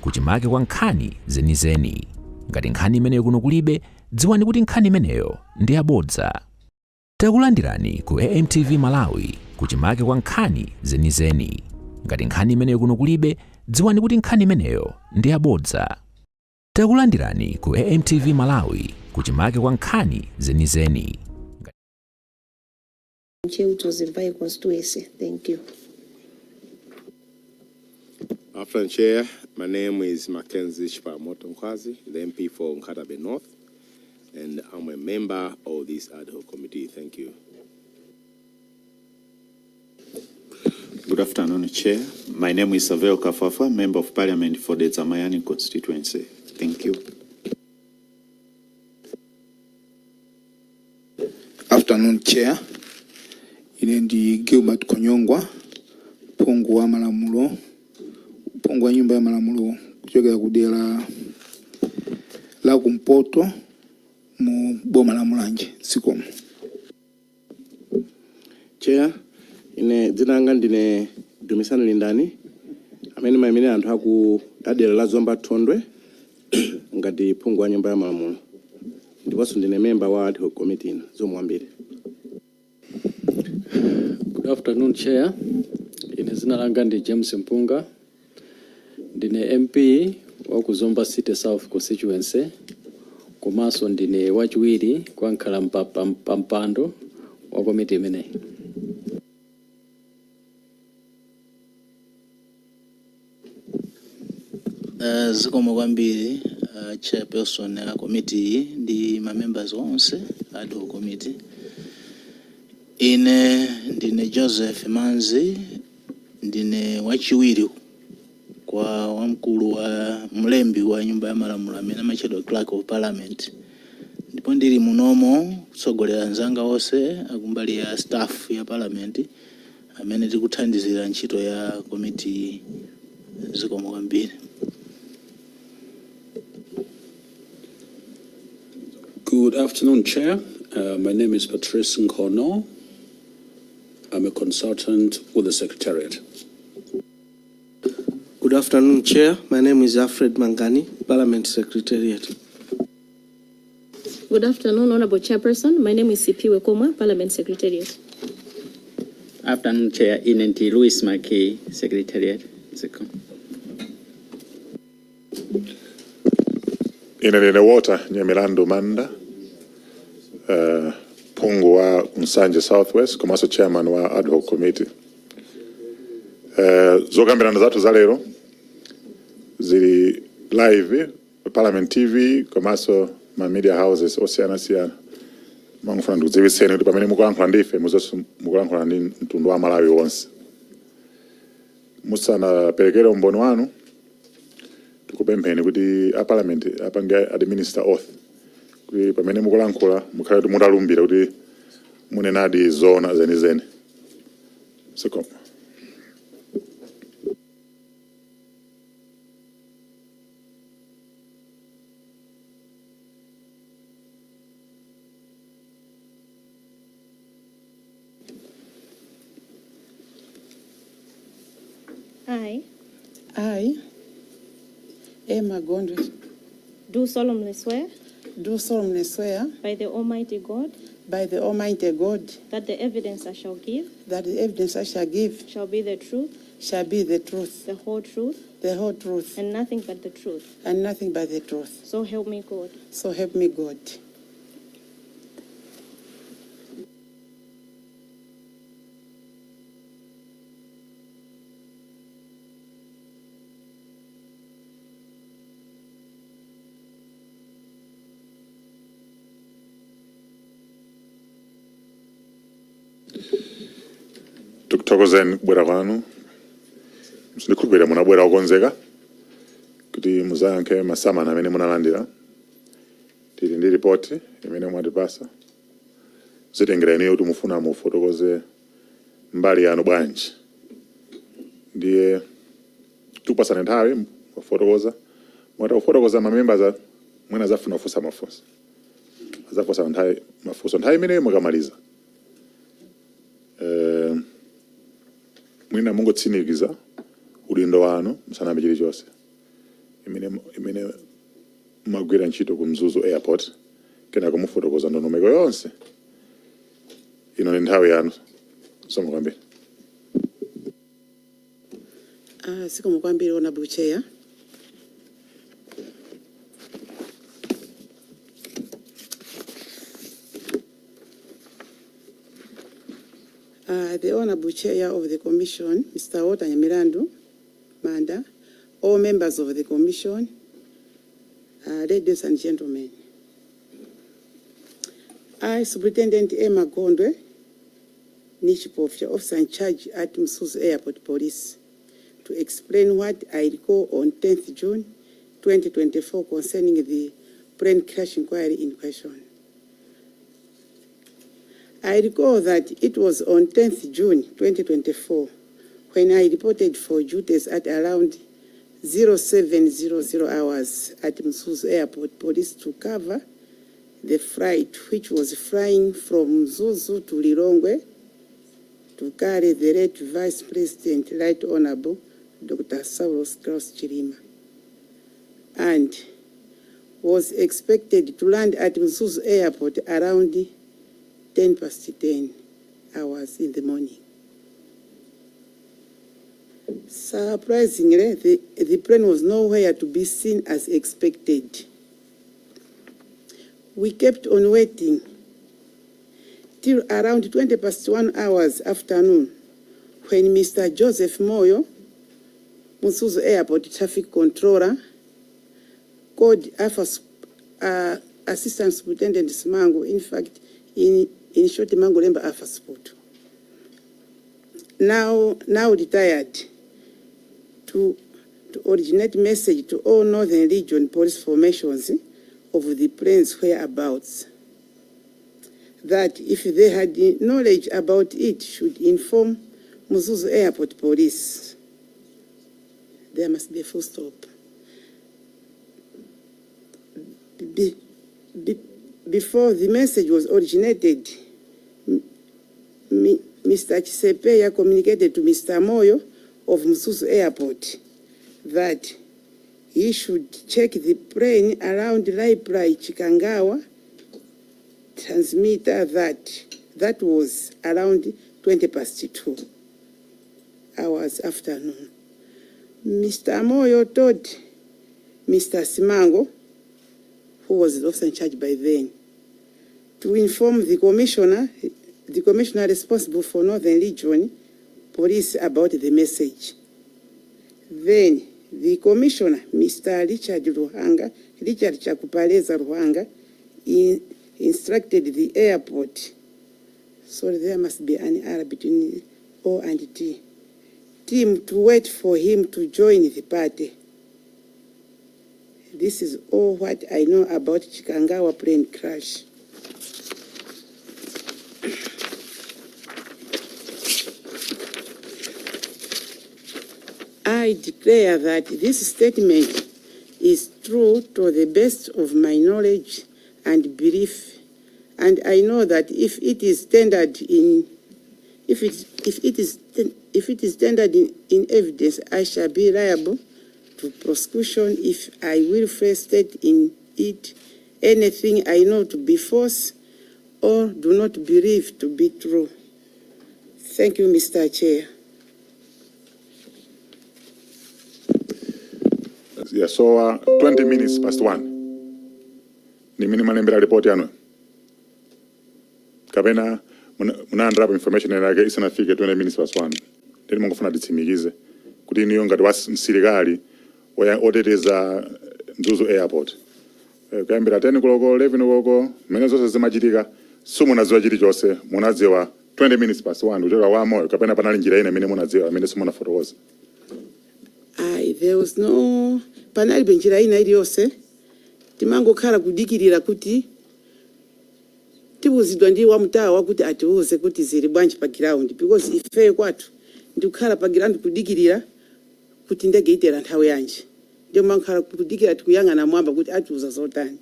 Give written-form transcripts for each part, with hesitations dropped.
kuchimake kwa nkhani zenizeni. Ngati nkhani imeneyo kuno kulibe, dziwani kuti nkhani imeneyo ndi yabodza. Takulandirani ku AMTV Malawi, kuchimake kwa nkhani zenizeni. Ngati nkhani imeneyo kuno kulibe, dziwani kuti nkhani imeneyo ndi yabodza. Takulandirani ku AMTV Malawi, kuchimake kwa nkhani zenizeni. Cheuto constituency. Thank you. Afternoon, Chair. My name is Mackenzie Chipamoto Nkwazi, the MP for Nkatabe North, and I'm a member of this ad hoc committee. Thank you. Good afternoon, Chair. My name is Saveo Kafafa, Member of Parliament for the Zamayani constituency. Thank you. Afternoon, Chair. Inendi Gilbert Konyongwa, Pungu wa Malamulo, Pungu wa nyumba ya Malamulo, kuchokera kudera la Kumpoto mu boma la Mulanje. Sikomo. Chair, ine zinanga ndine Dumisani Lindani, amene maimene anthu aku adera la Zomba Thondwe ngati Pungu wa nyumba ya Malamulo. Ndiponso ndine member wa ad hoc committee zomwambiri. Good afternoon, Chair. Ine zina langa ndi James Mpunga. Ndine MP wa Kuzomba City South constituency. Komanso ndine wachiwiri kwa nkhala mpando wa komiti imeneyi. Zikomo kwambiri chairperson ya committee ndi ma members onse ad hoc committee. Ine ndine Joseph Manzi, ndine wachiwiri kwa wamkulu wa mlembi wa nyumba ya Malamulo amene amachedwa Clerk of Parliament. Ndipo ndili munomo kutsogolera nzanga onse akumbali ya staff ya Parliament amene tikuthandizira ntchito ya committee. Zikomo kwambiri. Good afternoon, Chair. My name is Patrice Nkono. I'm a consultant with the Secretariat. Good afternoon, Chair. My name is Alfred Mangani, Parliament Secretariat. Good afternoon, Honorable Chairperson. My name is CP Wekoma, Parliament Secretariat. Afternoon, Chair. Inenti Louis Maki, Secretariat. Ine Water Nyamilando Manda, Pungu wa Nsanje Southwest, komanso chairman wa ad hoc committee. Zokambirana zathu za lero zili live Parliament TV komanso ma media houses osiyana-siyana. Mangofuna ndikudziwitseni kuti pamene mukulankhula ndife muzonse mukulankhula ndi mtundu wa Malawi wonse. Musanaperekere umboni wanu, tikupempheni kuti a Parliament apange administer oath kuti pamene mukulankhula mukhale kuti mutalumbira kuti munenadi zona zenizeni. Sikomo. I, Emma Gondwe, do solemnly swear by the Almighty God that the evidence I shall give shall be the truth, the whole truth, and nothing but the truth. So help me God. So help me God. Tukuthokozeni kubwera kwanu. Sindikhulupirira munabwera okonzeka kuti muzayankhe masamana amene munalandira. Tili ndi ripoti imene mwatipasa. Zitengereni kuti mufuna mufotokoze mbali yanu bwanji. Ndiye tupasane nthawi kufotokoza. Mwatakufotokoza mamembers mwina zafuna kufunsa mafunso. Azafunsa nthawi mafunso. Nthawi imene mukamaliza. Mwina mungotsimikiza udindo wanu musanambe chilichonse. imene magwira ntchito ku Mzuzu Airport kenako mufotokoza ndondomeko yonse ino ni nthawi yanu somo kwambiri. Sikomo kwambiri Honorable Chair. The Honorable Chair of the Commission, Mr. Walter Nyamilandu Manda, all members of the Commission, ladies and gentlemen. I, Superintendent Emma Gondwe, officer in charge at Mzuzu Airport Police, to explain what I recall on 10th June 2024 concerning the plane crash inquiry in question. I recall that it was on 10th June 2024 when I reported for duties at around 0700 hours at Mzuzu Airport Police to cover the flight which was flying from Mzuzu to Lilongwe to carry the late Vice President, Right Honorable Dr. Saulos Klaus Chilima, and was expected to land at Mzuzu Airport around 10:10 hours in the morning. Surprisingly, the plane was nowhere to be seen as expected. We kept on waiting till around 20:01 hours afternoon when Mr. Joseph Moyo, Mzuzu Airport Traffic Controller, called Assistant Superintendent Simango, in fact, in short, Mango Lemba Alpha Sport, now retired, to originate message to all Northern Region police formations of the plane's whereabouts, that if they had knowledge about it, should inform Mzuzu Airport Police. There must be a full stop. Before the message was originated, Mr. Chisepeya communicated to Mr. Moyo of Mzuzu Airport that he should check the plane around Laiprai Chikangawa transmitter that was around 20:02 hours afternoon. Mr. Moyo told Mr. Simango, who was the officer in charge by then, to inform the commissioner responsible for Northern Region Police about the message. Then the commissioner, Mr. Richard Chakupaleza Ruhanga, instructed the airport, so there must be an error between O and T, team to wait for him to join the party. This is all what I know about Chikangawa plane crash. I declare that this statement is true to the best of my knowledge and belief, and I know that if it is tendered in evidence, I shall be liable to prosecution if I will first state in it anything I know to be false or do not believe to be true. Thank you, Mr. Chair. Yeah, so 20 minutes past 1. Ni minimal nembera report yanu. Kapena muna information yake isanafike 20 minutes past 1. Ndeni mungofuna ditsimikize kuti niyo ngati wasirikali oteteza Mzuzu Airport. Kuyambira 10 koloko 11 koloko mmene zonse zimachitika simunadziwa chilichonse, munadziwa 20 minutes past 1 kuchoka wa Moyo kapena panali njira ina imene munadziwa imene simunafotokoza. There was no panali benjira ina iliyonse timangokhala kudikirira kuti tibuzidwa ndi wamtawa kuti atiuze kuti zili bwanji pa ground, because ife kwathu ndikukhala pa ground kudikirira kuti ndege itera nthawi yanji, ndio mankhala kudikira tikuyang'ana mwamba kuti atiuza zotani.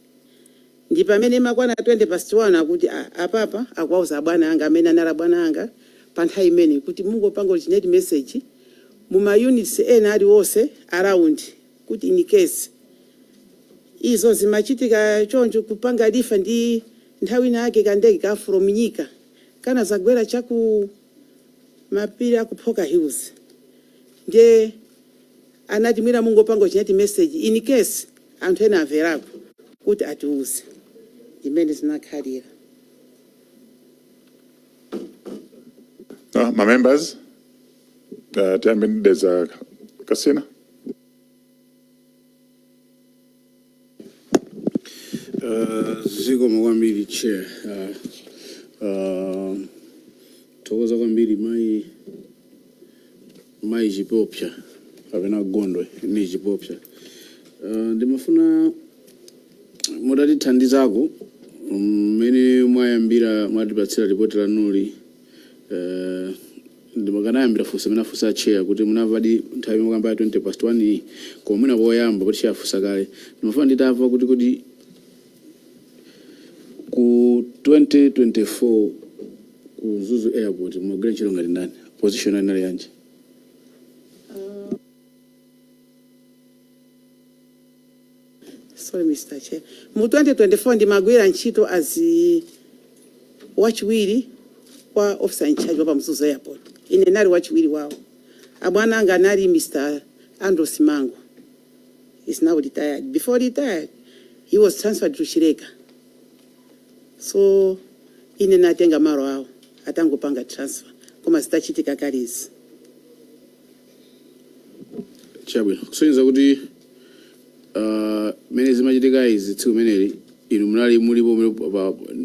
Ndi pamene makwana 20:01 akuti apapa akwauza bwana anga amene anala bwana anga pa nthawi imene kuti mungopanga originate message muma units ena ali wose around kuti in case izo zimachitika choncho kupanga lifa ndi nthawi nake kandege ka from nyika kana zagwera chaku mapiri akuphoka hills ndiye anati mwina mungopanga chinati message in case anthu ena amverapo kuti atiuze imene zinakhalira. My members, there's a Kasina. Ziko mwambiri chair. Tokoza kwambiri mai jipopya kapena gondwe ni jipopya. Ndimafuna mudatithandizako mmene mwayambira mwatipatsira ripoti lanuli ndimakanayambira fusa mena fusa chair kuti munavadi nthawi mwakamba 1:20 koma mwina poyamba kuti chafusa kale ndimafuna nditamva kuti ku 2024 ku Zuzu Airport mwagwira ntchito ngati ndani position inali yanji? Sorry, Mr. Chair. Mu 2024 ndimagwira ntchito as wachiwiri kwa officer in charge wa Zuzu Airport. Ine nali wachiwiri wawo. Abwana anga nali Mr. Andrew Simango. He's now retired. Before retired, he was transferred to Shireka. So ine natenga maro awo atangopanga transfer koma zitachitika kalizi. Chabwino kusonyeza kuti mene zimachitika izi tsiku meneli inu munali mulipo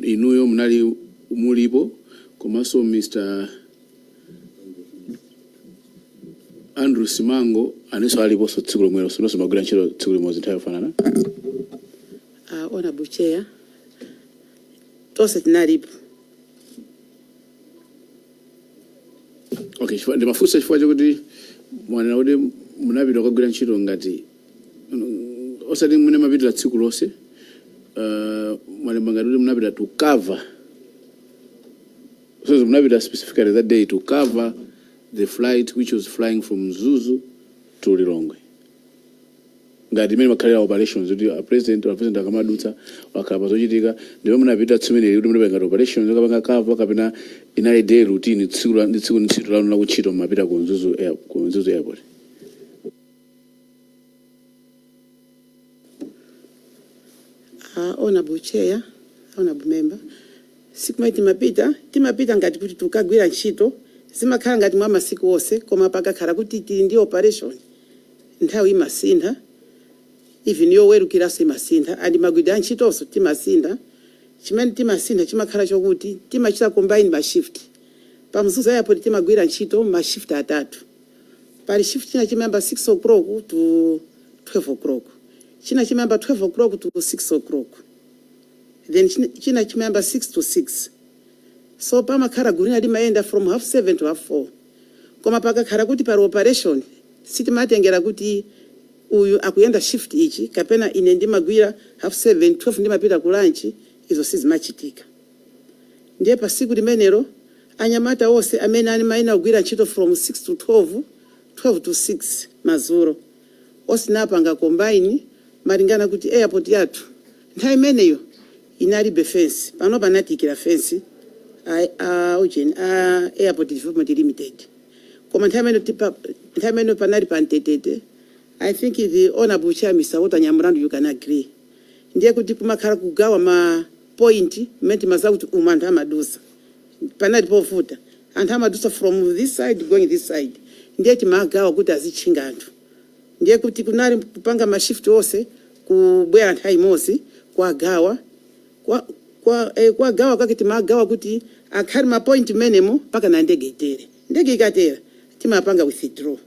inuyo munali mulipo komanso Mr. Andrew Simango aneso aliponso tsiku lomwelo sonso magwira ntchito tsiku limodzi nthawi yofanana. Honorable Chair, tonse tinalipo. Okay, ndimafunsa chifukwa chakuti mwanena kuti munapita kugwira ntchito ngati osati mune mapitira tsiku lonse mwalemba ngati kuti munapita to cover, so munapita specifically that day to cover the flight which was flying from Zuzu to Lilongwe. Ngati mene makhalira operations kuti president akamadutsa wakapa zochitika ndipo munapita tsimeneli kuti munapanga ngati operations akapanga cover kapena inali day routine tsiku ntchito lanu lakuntchito mapita ku Zuzu Airport. Honorable Chair, Honorable Member, sikumai timapita ngati kuti tukagwira ntchito zimakhala ngati mwa masiku onse koma pakakhala kuti tili ndi operation nthawi imasintha even yowerukiraso imasintha andi magwidwa ntchitonso timasintha chimene timasintha chimakhala chokuti timachita combine ma shift pa Zuzu Airport timagwira ntchito ma shift atatu pali shift china chimayamba 6 o'clock to 12 o'clock china chimayamba 12 o'clock to 6 o'clock then china chimayamba 6 to 6 so pamakhala gulina limayenda from 7:30 to 4:30 koma pakakhala kuti pali operation sitimatengera kuti uyu akuyenda shift ichi kapena ine ndimagwira 7:30 12 ndimapita ku lunch izo sizimachitika. Ndiye pa siku limenelo anyamata onse amene ali maina kugwira ntchito from 6 to 12 to 6 mazuro osinapanga combine malingana kuti airport yathu nthawi imeneyo inalibe fence pano panatikira fence Airport Development Limited. Koma nthawi imene panali pantetete. I think the Honorable Chair, Mr. Wota Nyamurandu, you can agree. Ndiye kuti kumakhala kugawa ma point menti mazakuti umanthu amadusa. Panali pofuta. Anthu amadusa from this side going this side. Ndiye timagawa kuti azichinga anthu. Ndiye kuti kunali kupanga ma shift onse kubwera nthawi imodzi kwagawa kwagawa kake timagawa kuti akhali ma point menemo paka na ndege itere. Ndege ikatera timapanga withdraw.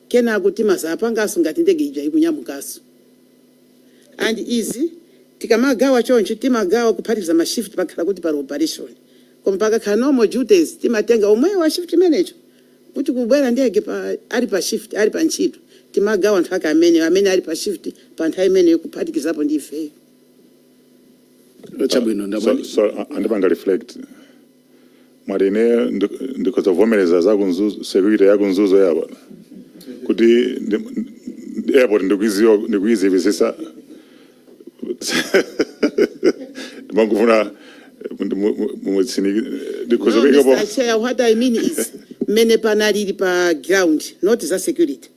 Kena kuti masapangaso ngati ndege ija ikunyamukaso. And easy tikamagawa choncho timagawa kuphatikiza ma shift pakhala kuti pali operation. Koma pakakhala normal duties timatenga omwe wa shift manager kuti kubwera ndege ali pa shift ali pa ntchito timagawa anthu ake amene ali pa shift pa nthawi imene kuphatikizapo ndi ife. So andipanga reflect marine ndikozovomereza za kunzuzu security ya kunzuzu yabo kuti airport ndikuizivisisa ndimangufuna No, Mr. Chair, what I mean is, many panelili pa ground, not the security.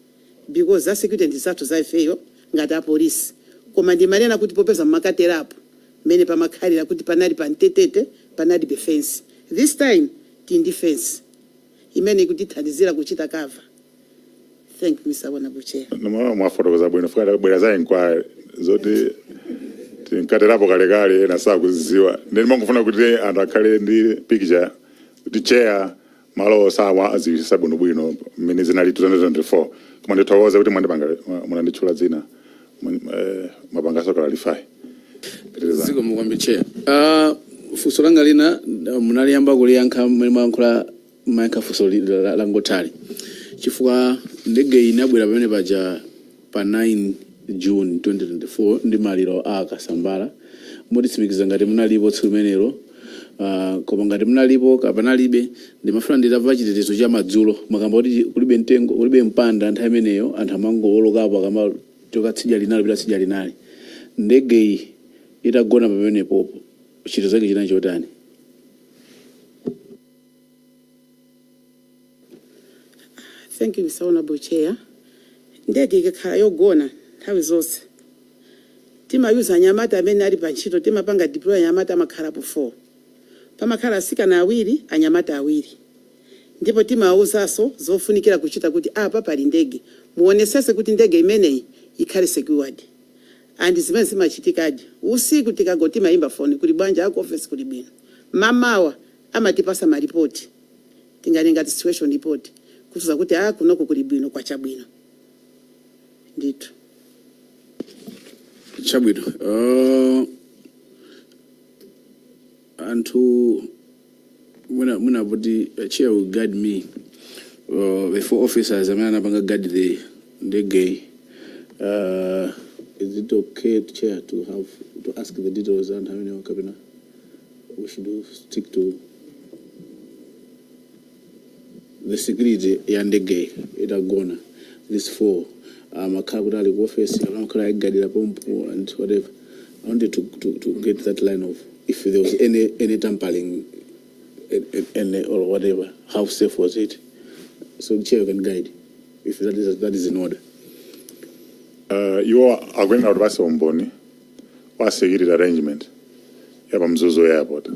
Because the security is that to fail, ngata police. Komandi manena kuti popeza makatera apo. Many pa makhalira kuti panali pa ntetete, panali defense. This time, in defense. Imene kuti thandizira kuchita cover. Thank you, Mr. Honorable Chair. No mwafotokoza bwino fukala bwera za inquiry zoti tinkaterapo kalekale na saa kuziziwa ndimangufuna kuti anthu akhale ndi picture kuti chair malo sawa aziwisisa bwinobwino mmene zinali 2024 koma ndithokoza kuti mwanditchula dzina mapangaso kalalifai ziko mukwambi chair. Funso langa lina munaliyamba kuliyankha mmene mwayankhula mayankha funso langotali chifukwa ndege inabwera pamene paja pa 9 June 2024 ndi maliro a Kasambala motitsimikiza ngati munalipo tsiku limenelo koma ngati munalipo kapanalibe ndimafuna nditamva chitetezo cha madzulo makamba kuti kulibe mtengo kulibe mpanda nthawi imeneyo anthu amangowolokapo akama toka tsidya linali pita tsidya linali ndege itagona pamenepopo chitetezo chake chinali chotani? Thank you, Mr. Honorable Chair. Ndege ikakhala yogona nthawi zonse timayuza anyamata amene ali pa ntchito timapanga deploy anyamata amakhala po 4 pamakhala asikana awiri anyamata awiri ndipo timawuzanso zofunikira kuchita kuti apa pali ndege muonesese kuti ndege imeneyi ikhale secured and zimene zimachitikadi usiku tikagoti mayimba phone kuli bwanja ako office kuli bwino mamawa amatipasa maripoti tingalingati situation report kutuza kuti kunoko kuli bwino kwa chabwino ndithu chabwino. Anthu muna kuti chair will guide me the 4 officers amene anapanga guide the ndege. Is it okay, chair, to ask the details and how many kabina we should stick to the security ya ndege itagona this 4 makhala kuti ali ku office amakhala ayigadira pompo and whatever. I wanted to get that line of if there was any tampering or whatever, how safe was it? So the chair can guide if that is in order. You are going out basi omboni wa security arrangement yapa Mzuzu airport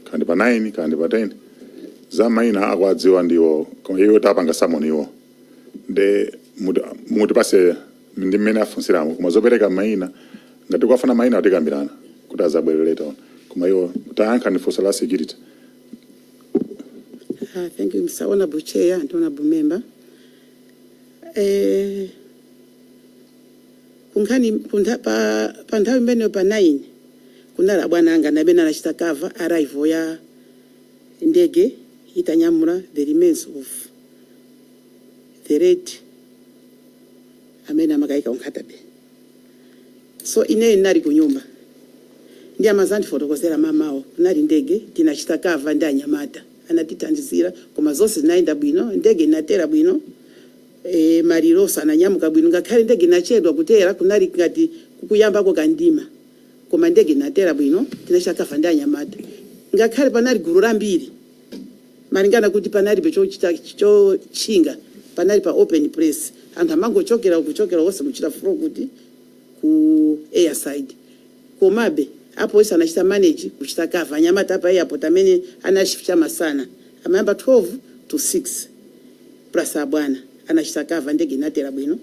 kandi pa 9 kandi pa 10 za maina akwadziwa ndiwo koma iwo tapanga samoniwo nde muti pase ndi mmene afunsiramo koma zopereka maina ngati kwafuna maina atikambirana kuti azabwereleta on koma iwo tayankha ndi funso la security. Thank you, Mr. Honorable Chair and Honorable Member. Pa nthawi imene pa 9 kunala bwana anga nabena anachita cover arrival ya ndege itanyamula the remains of the late amene amakaika uNkhatabe. So ine nali kunyumba ndi amazandi fotokozera mamawo kunali ndege tinachita cover ndi anyamata anatithandizira koma zonse zinaenda bwino ndege inatera bwino maliro sananyamuka bwino ngakhale ndege inachedwa kutera kunali ngati kukuyambako kandima koma ndege inatera bwino tinachita cover ndi anyamata ngakhale panali gulu lambiri malingana kuti panali cho chinga panali pa open place anthu amangochokera wonse kuchita flow kuti ku airside komabe apo isa anachita manage kuchita cover anyamata apa airport amene anashifta masana amayamba 12 to 6 plus abwana anachita cover ndege inatera bwino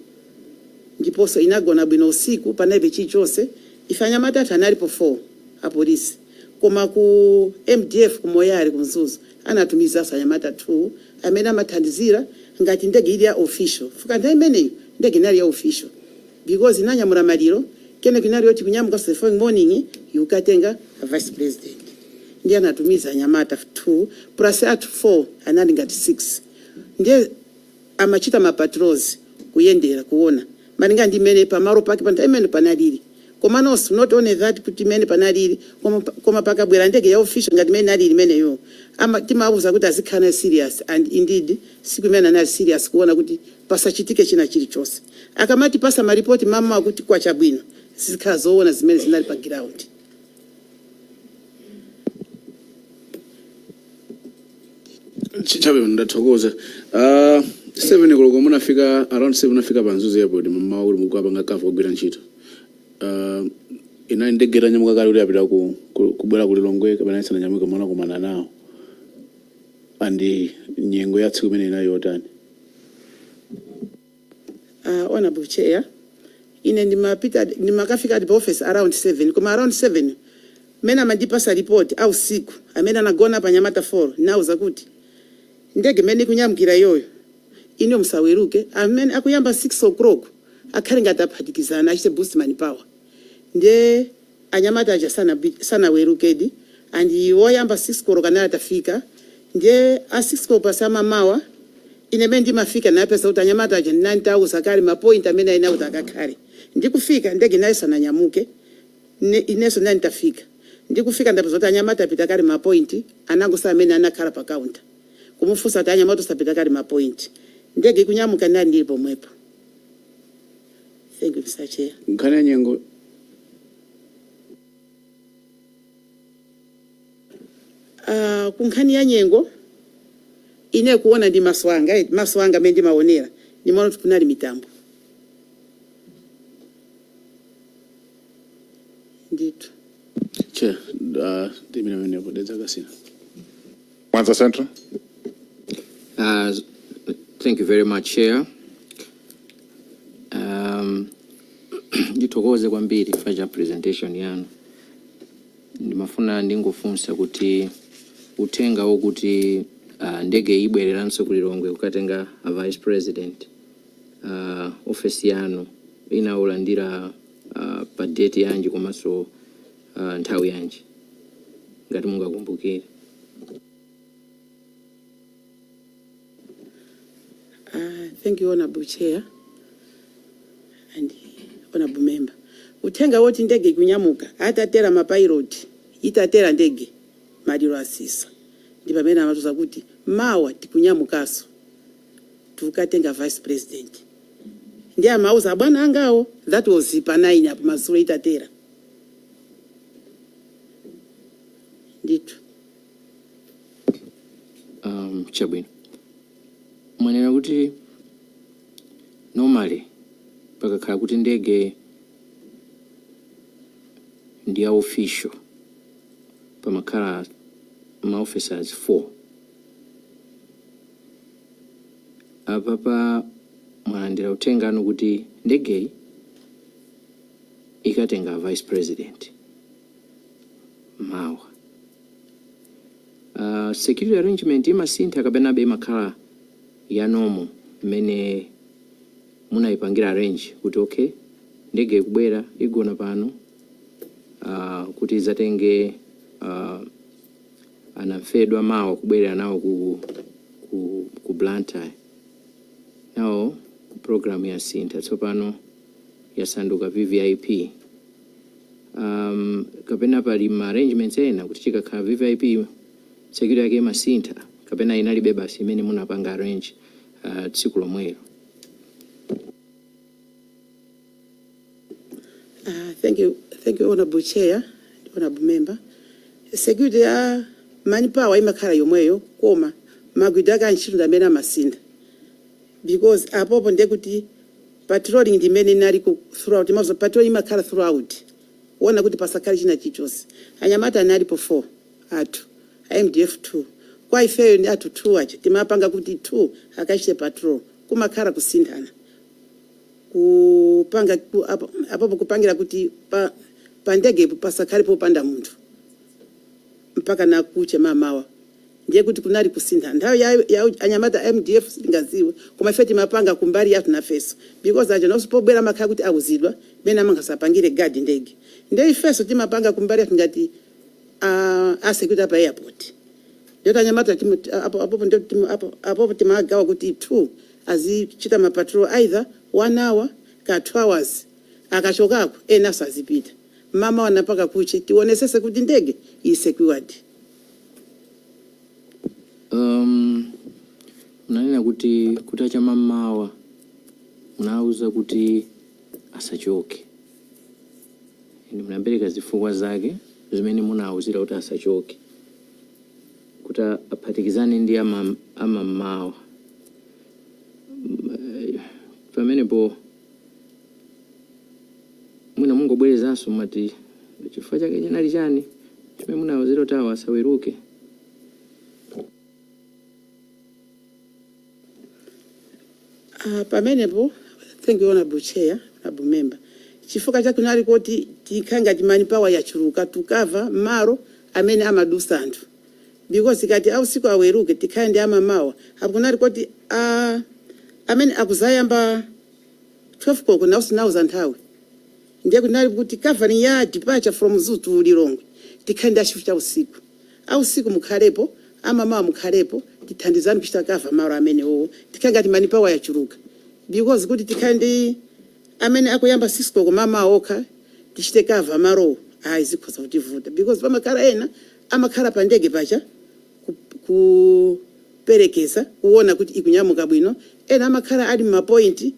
ndiponso inagona bwino usiku panalibe chilichonse ifanya matatu analipo 4 apolisi koma ku MDF ku Moyale ku Mzuzu anatumiza anyamata 2 amene amathandizira ngati ndege ili ya official fuka nthawi imeneyo ndege inali ya official because inanyamula maliro kene kinali yoti kunyamuka the following morning yukatenga vice president ndiye anatumiza anyamata 2 plus at 4 anali ngati 6 ndiye amachita ma patrols kuyendera kuona malinga ndi mene pamaro pake pa nthawi imene panalili komanonso not only that kuti imene panalili koma pakabwera ndege ya official ngati imene nalili imeneyo timauza kuti azikhala serious, and indeed siku imene anali serious kuona kuti pasachitike china chilichonse. Akamati pasa maripoti mama kuti kwa chabwino zikhala zoona zimene zinali pa ground. Chabe ndathokoza. 7 koloko munafika around 7 nafika panzuzi airport mama uri mugwapa ngakafa kugwira ntchito. Ina ndegera nyamuka kali uri apita kubwera ku Lilongwe kapena isana nyamuka mwana kumana nawo. Andi nyengo ya tsiku imene inayo yotani. Honorable Chair, ine ndimakafika at office around 7. Kuma around 7 mena mandipasa report au siku amena nagona pa Nyamata 4 nauza kuti ndege mene kunyamukira yoyo ino msaweruke amene akuyamba 6 o'clock akhali ngati aphatikizana achite boost manpower nde anyamata aja sana werukedi and woyamba 6 o'clock kana atafika nde a 6 o'clock pasama mawa ine mene ndimafika na pesa kuti anyamata aja 9000 akali mapoint amene ina kuti akakhale ndikufika ndege nayo sana nyamuke ineso nani tafika ndikufika ndapezota anyamata apita kali mapoint anangosa amene anakhala pa counter kumufusa kuti anyamata sapita kali mapoint ndege kunyamuka nani ndipo mwepo. Thank you, Mr. Chair. Nkana nyengo kunkhani ya nyengo ine kuona ndi maswanga mende maonera ni mwana kunali mitambo ndito Chair, dimina mene podeza kasina. Mwanza Central. Thank you very much, Chair. Ndithokoze kwambiri faja presentation yanu. Ndimafuna ndingofunsa kuti utenga wokuti ndege ibwereranso ku Lilongwe kukatenga a vice president office yanu inaulandira pa date yanji komanso nthawi yanji ngati mungakumbukire. Thank you, Honorable Chair and Honorable Member. Utenga woti ndege kunyamuka atatera mapilot itatera ndege maliro asisa ndi pamene amatuza kuti mawa tikunyamukaso tukatenga vice president ndi amauza bwana angawo that was pa 9 apo masulo itatera ndito. Chabwino mwanena kuti normally pakakhala kuti ndege ndi ya official pamakhala ma officers 4 apapa mwalandira utengano kuti ndege ikatenga vice president mawa security arrangement imasintha kapena be makhala ya normal mene munaipangira arrange kuti okay ndege kubwera igona pano kuti zatenge anafedwa mawa kubwera nawo ku Blantyre nawo program ya sintha tsopano yasanduka VVIP kapena pali ma arrangements ena kuti chikakhala VVIP security yake masintha kapena inalibe basi imene munapanga arrange tsiku lomwelo. Thank you, Honorable Chair, Honorable Member. Security ya manpower imakhala yomweyo koma magwidaka ntchito ndamene amasinda because apopo ndekuti patrolling ndimene nali ku throughout mazo patrol imakhala throughout wona kuti pasakali china chichonse anyamata anali po 4 atu MDF 2 kwa ifeyo ndi atu 2 acha timapanga kuti 2 akachite patrol kumakhala kusindana kupanga apopo kupangira kuti pa ndege pasakali popanda munthu mpaka nakuche mamawa ndiye kuti kunali kusintha nthawi ya anyamata MDF singaziwe koma ife timapanga kumbali yathu na feso because aja nosipobwera makhala kuti awuzidwa mene amangasapangire guard ndege ndiye ifeso timapanga kumbali yathu ngati security apa airport ndiyo anyamata apopo timagawa kuti 2 azichita mapatrol either 1 hour ka 2 hours akachokako ena asazipita mama wanapaka kuche tionesese kuti ndege ili secured. Mnanena kuti kutacha mamawa mnauza kuti asachoke. Mnapereka zifukwa zake zimene munauzira kuti asachoke. Kuti aphatikizane ndi amamawa. Pamenepo mwina mungobwerezanso mati chifukwa chake chinali chani chimene munauzira kuti awo asaweruke. Pamenepo, thank you honorable chair, honorable member. Chifukwa chake kunali kuti tikanga timani power yachuruka tukava maro amene amadusa anthu. Because ikati ausiku aweruke tikandi amamawa. Hakunali kuti amene akuzayamba 12 koko na usinauza nthawi. Ndiye kunali kuti covering ya departure from Zoo to Lilongwe tikandi ashifuta usiku. Ausiku mukhalepo amamawa mukhalepo tithandizani kuchita kava maro amene wo tikanga timani power yachuruka. Because kuti tikandi amene akuyamba 6 koko mama okha tichite kava maro zikhoza kutivuta because pamakhala ena amakhala pa ndege pacha kuperekeza kuona kuti ikunyamuka bwino ena amakhala ali ma point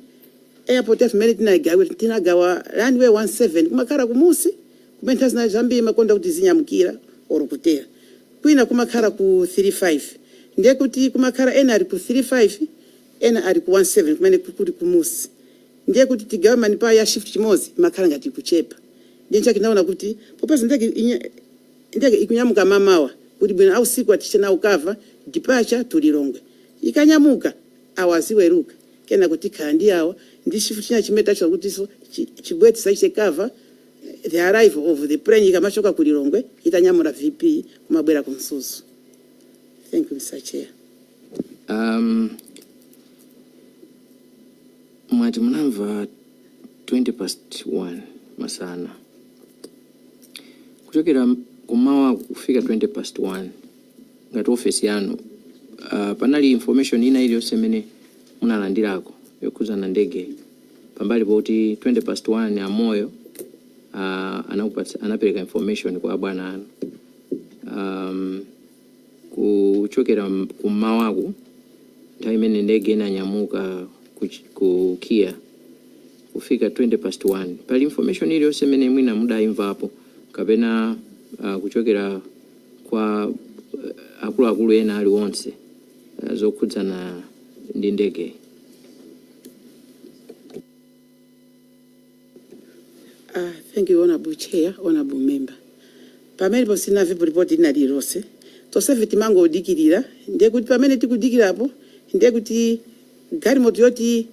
airport of minute tinagawa runway 17 kumakhala kumusi kumene zina zambi makonda kuti zinyamukira or kutera kwina kumakhala ku 35 ndiye kuti kumakhala ena ali ku 35 ena ali ku 17 kumene kuli kumusi ndiye kuti tigawe manipa ya shift chimozi makhala ngati kuchepa ndiye chake naona kuti popeza ndege ikunyamuka mamawa kuti bwino au siku atichena ukava departure to Lilongwe ikanyamuka awaziweruka kena kuti khandi awa ndi shift china chimeta cha kuti so chibweti saiche cover the arrival of the plane ikamashoka ku Lilongwe itanyamura VP kumabwera ku Msuzu. Thank you Mr. Chair. Mwati mnamva 1:20 masana. Kuchokera kumawa kufika 1:20 ngati office yanu panali information ina iliyonse imene munalandirako yokuza na ndege pambali poti 1:20 amoyo anapereka information kwa bwana anu. Kuchokera kumawaku nthawi imene ndege inanyamuka kukia kufika 1:20 pali information iliyonse imene mwina mudaimvapo kapena kuchokera kwa akulu ena ali onse zokhudzana ndi ndege. Thank you honorable chair, honorable member. Pamene posina vipo report ina lirose toseve timango udikirira ndiye kuti pamene tikudikirapo ndiye kuti gari moto yoti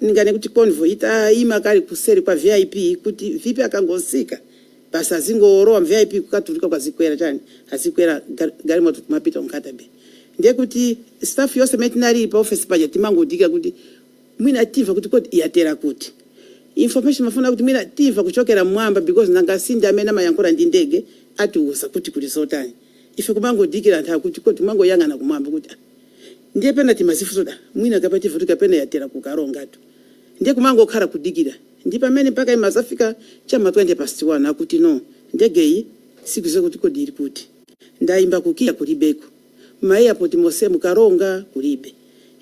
ningane kuti convoy ima kali kuseri kwa VIP kuti VIP akangosika basa zingorowa VIP kukatulika kwa zikwera chani azikwera gari moto kumapita Nkatabe ndiye kuti staff yose metinari pa office paja timango udika kuti mwina tiva kuti kodi yatera kuti information mafuna kuti mwina tiva kuchokera mwamba because nangasindi amene amayankhula ndi ndege atiuza kuti kuli zotani ife kumango dikira ntha kuti kodi mango yangana kumwamba kuti ndiye pena timazifusoda mwina kapati vutika pena yatera kukarongatu ndiye kumango khala kudikira ndi pamene mpaka imazafika chama 1:20 akuti no ndege iyi sikuze kuti kodi iri kuti ndaimba kukia kulibeko ma airport mose mukaronga kulibe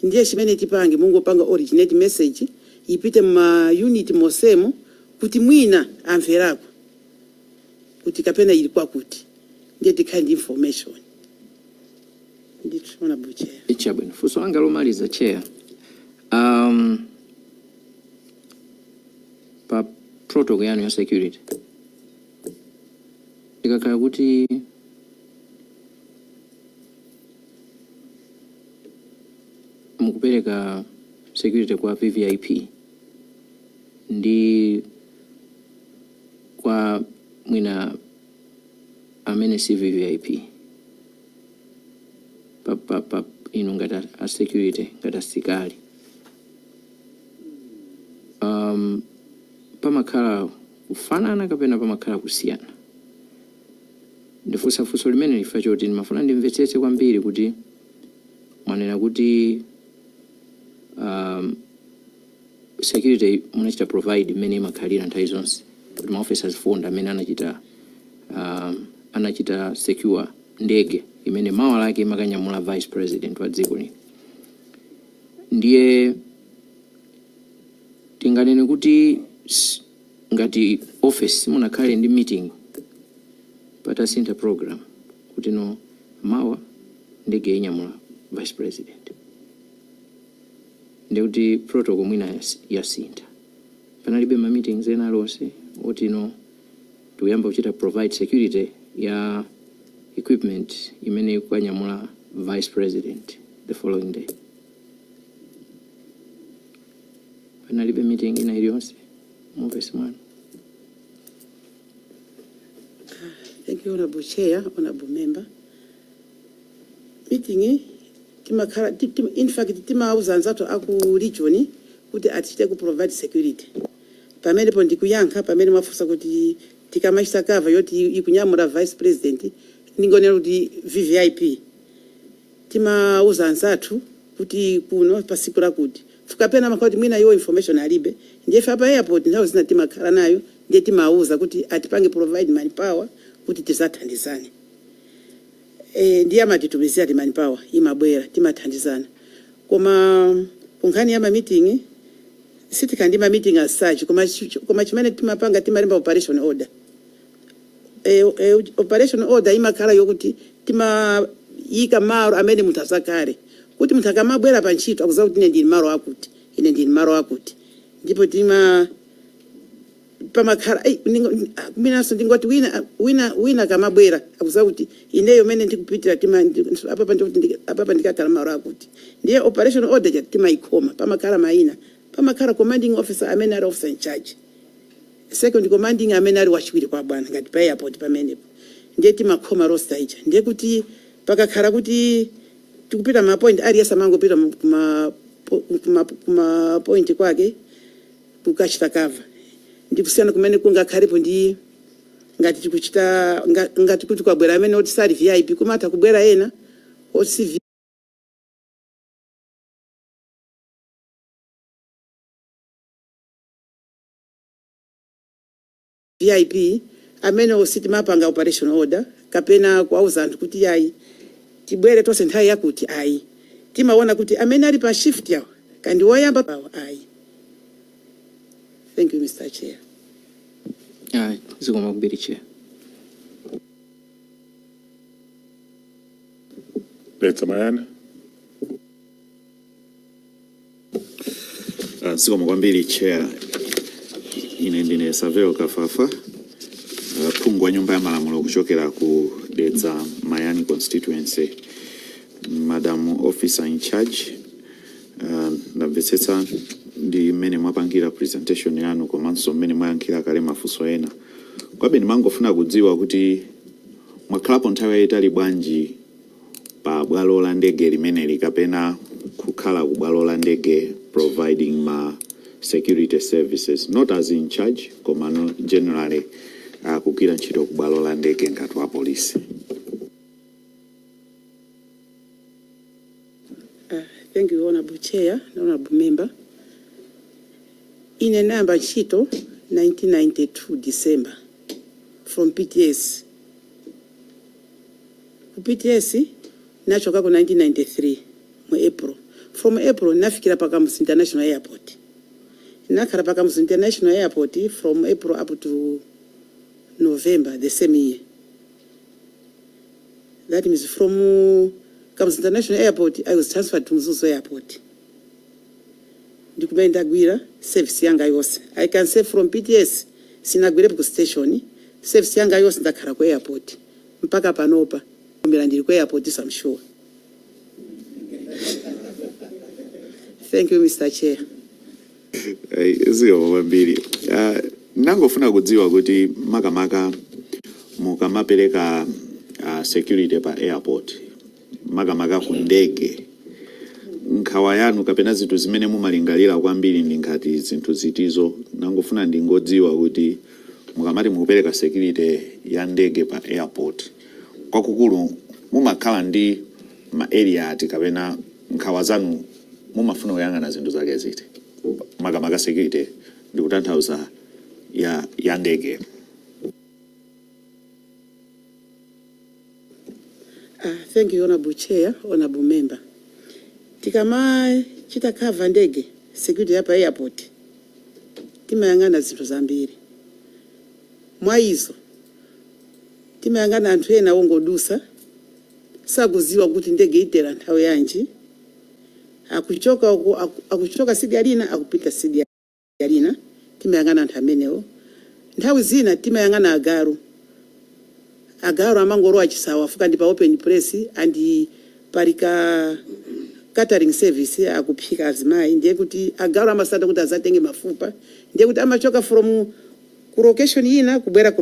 ndiye chimene tipange mungu panga originate message ipite ma unit mosemo kuti mwina amverako kuti kapena ili kwa kuti ndiye tikandi information nditona buche Ichabwino fuso anga lomaliza chair pa protocol yanu ya security ikakhala kuti mukupereka security kwa VVIP ndi kwa mwina amene si VVIP inu ngata a security ngata sikali pamakhala kufanana kapena pamakhala kusiyana. Ndifusafuso limene lifa choti ndimafuna ndimvetsetse kwambiri kuti mwanena kuti security munachita provide mmene imakhalira nthawi zonse kuti ma officers fund amene anachita secure ndege imene mawa lake imakanyamula vice president wa dziko lino. Ndiye tinganene kuti ngati office munakhale ndi meeting patasintha program kuti no mawa ndege inyamula vice president. Ndiye kuti protocol mwina yasintha. Panalibe ma meetings ena lonse oti no tuyamba kuchita provide security ya equipment imene ikanyamula vice president the following day. Panalibe meeting ina iliyonse office man. Thank you, Honorable Chair, Honorable Member. Meeting in fact timauza nzato aku region kuti atichite ku provide security. Pamene po ndikuyankha pamene mafusa kuti tikamachita cover yoti ikunyamula vice president ningonera kuti VVIP. Timauza nzathu kuti kuno pasikura kuti fukapena makati mwina yo information alibe ndiye fa pa airport nthawi zina timakhala nayo ndiye timauza kuti atipange provide manpower kuti tizathandizane. Ndiye amatitumizira ti manpower imabwera timathandizana. Koma kunkhani ya ma meeting sitikandi ma meeting as such koma chimene timapanga timalemba operation order. Operation order imakhala yokuti timayika malo amene munthu asakale kuti munthu akamabwera pa ntchito akuza kuti ine ndili malo akuti ine ndili malo akuti ndipo pamakhala minaso ndingoti wina kamabwera akuza kuti ineyo mene ndikupitira apa ndikakhala malo akuti. Ndiye operation order timayikhoma pamakhala mayina pamakhala commanding officer amene ali officer in charge, second commanding amene ali wachiwiri kwa bwana ngati pa airport pamenepo ndiye timakhoma roster ija. Ndiye kuti pakakhala kuti tikupita ma point aliyesa mangopita kuma point kwake kukachita cover ndikusiyana kumene kungakhalepo ndi ngati tikuchita ngati kuti kwabwera amene oti sali VIP kumata kubwera ena oti VIP amene ositi mapanga operation order kapena kwauza anthu kuti yayi tibwere tonse nthawi yakuti ayi timaona kuti amene ali pa shift yawo kandi woyamba pawo ayi. Thank you, Mr. Chair. Zikoma kubiri chair. Let's Mayana. Zikoma kwambiri chair. Ine ndine Saveo Kafafa. Phungu wa nyumba ya malamulo kuchokera ku Dedza Mayani constituency. Madam Officer in charge. Ndamvetsetsa ndi mmene mwapangira presentation yanu komanso mmene mwayankhira kale mafunso ena. Kwabe ndimangofuna kudziwa kuti mwakhalapo nthawi yayitali bwanji pa bwalo la ndege limene kapena kukhala ku bwalo la ndege providing ma security services, not as in charge koma no generally kugwira ntchito ku bwalo la ndege ngati wa polisi. Thank you, Honorable Chair, Honorable Member. In a number ntchito 1992 December from PTS. PTS nachoka ku 1993 mu April. From April nafikira Pakamuzi International Airport. Nakhala Pakamuzi International Airport from April up to November the same year. That means from Pakamuzi International Airport I was transferred to Mzuzu Airport. Ndikumenda gwira service yanga yose. I can say from PTS sinagwire ku station service yanga yose ndakhala ku airport mpaka panopa kumbira ndiri ku airport so I'm sure. Thank you, Mr. Chair. Zikoma kwambiri. Nangofuna kudziwa kuti makamaka mukamapereka security pa airport makamaka ku ndege nkhawa yanu kapena zinthu zimene mumalingalira kwambiri ndi ngati zinthu zitizo. Nangofuna ndingodziwa kuti mukamati mukupereka security ya ndege pa airport kwakukulu mumakhala ndi ma area ati kapena nkhawa zanu mumafuna kuyang'ana zinthu zake ziti. makamaka security ndikutanthauza ya ndege. Thank you, Honorable Chair, Honorable Member. Tikama chitakava ndege security hapa airport timayang'ana zinthu zambiri. Mwa izo timayang'ana anthu ena ongodusa sakuziwa kuti ndege itera nthawi yanji, akuchoka sigalina akupita sigalina. Timayang'ana anthu amenewo. Nthawi zina timayang'ana agaru amangorowa chisawa afuka ndi pa open press and parika catering service akuphika azimayi, ndiye kuti agaru amasada kuti azatenge mafupa, ndiye kuti amachoka from ku location ina kubwera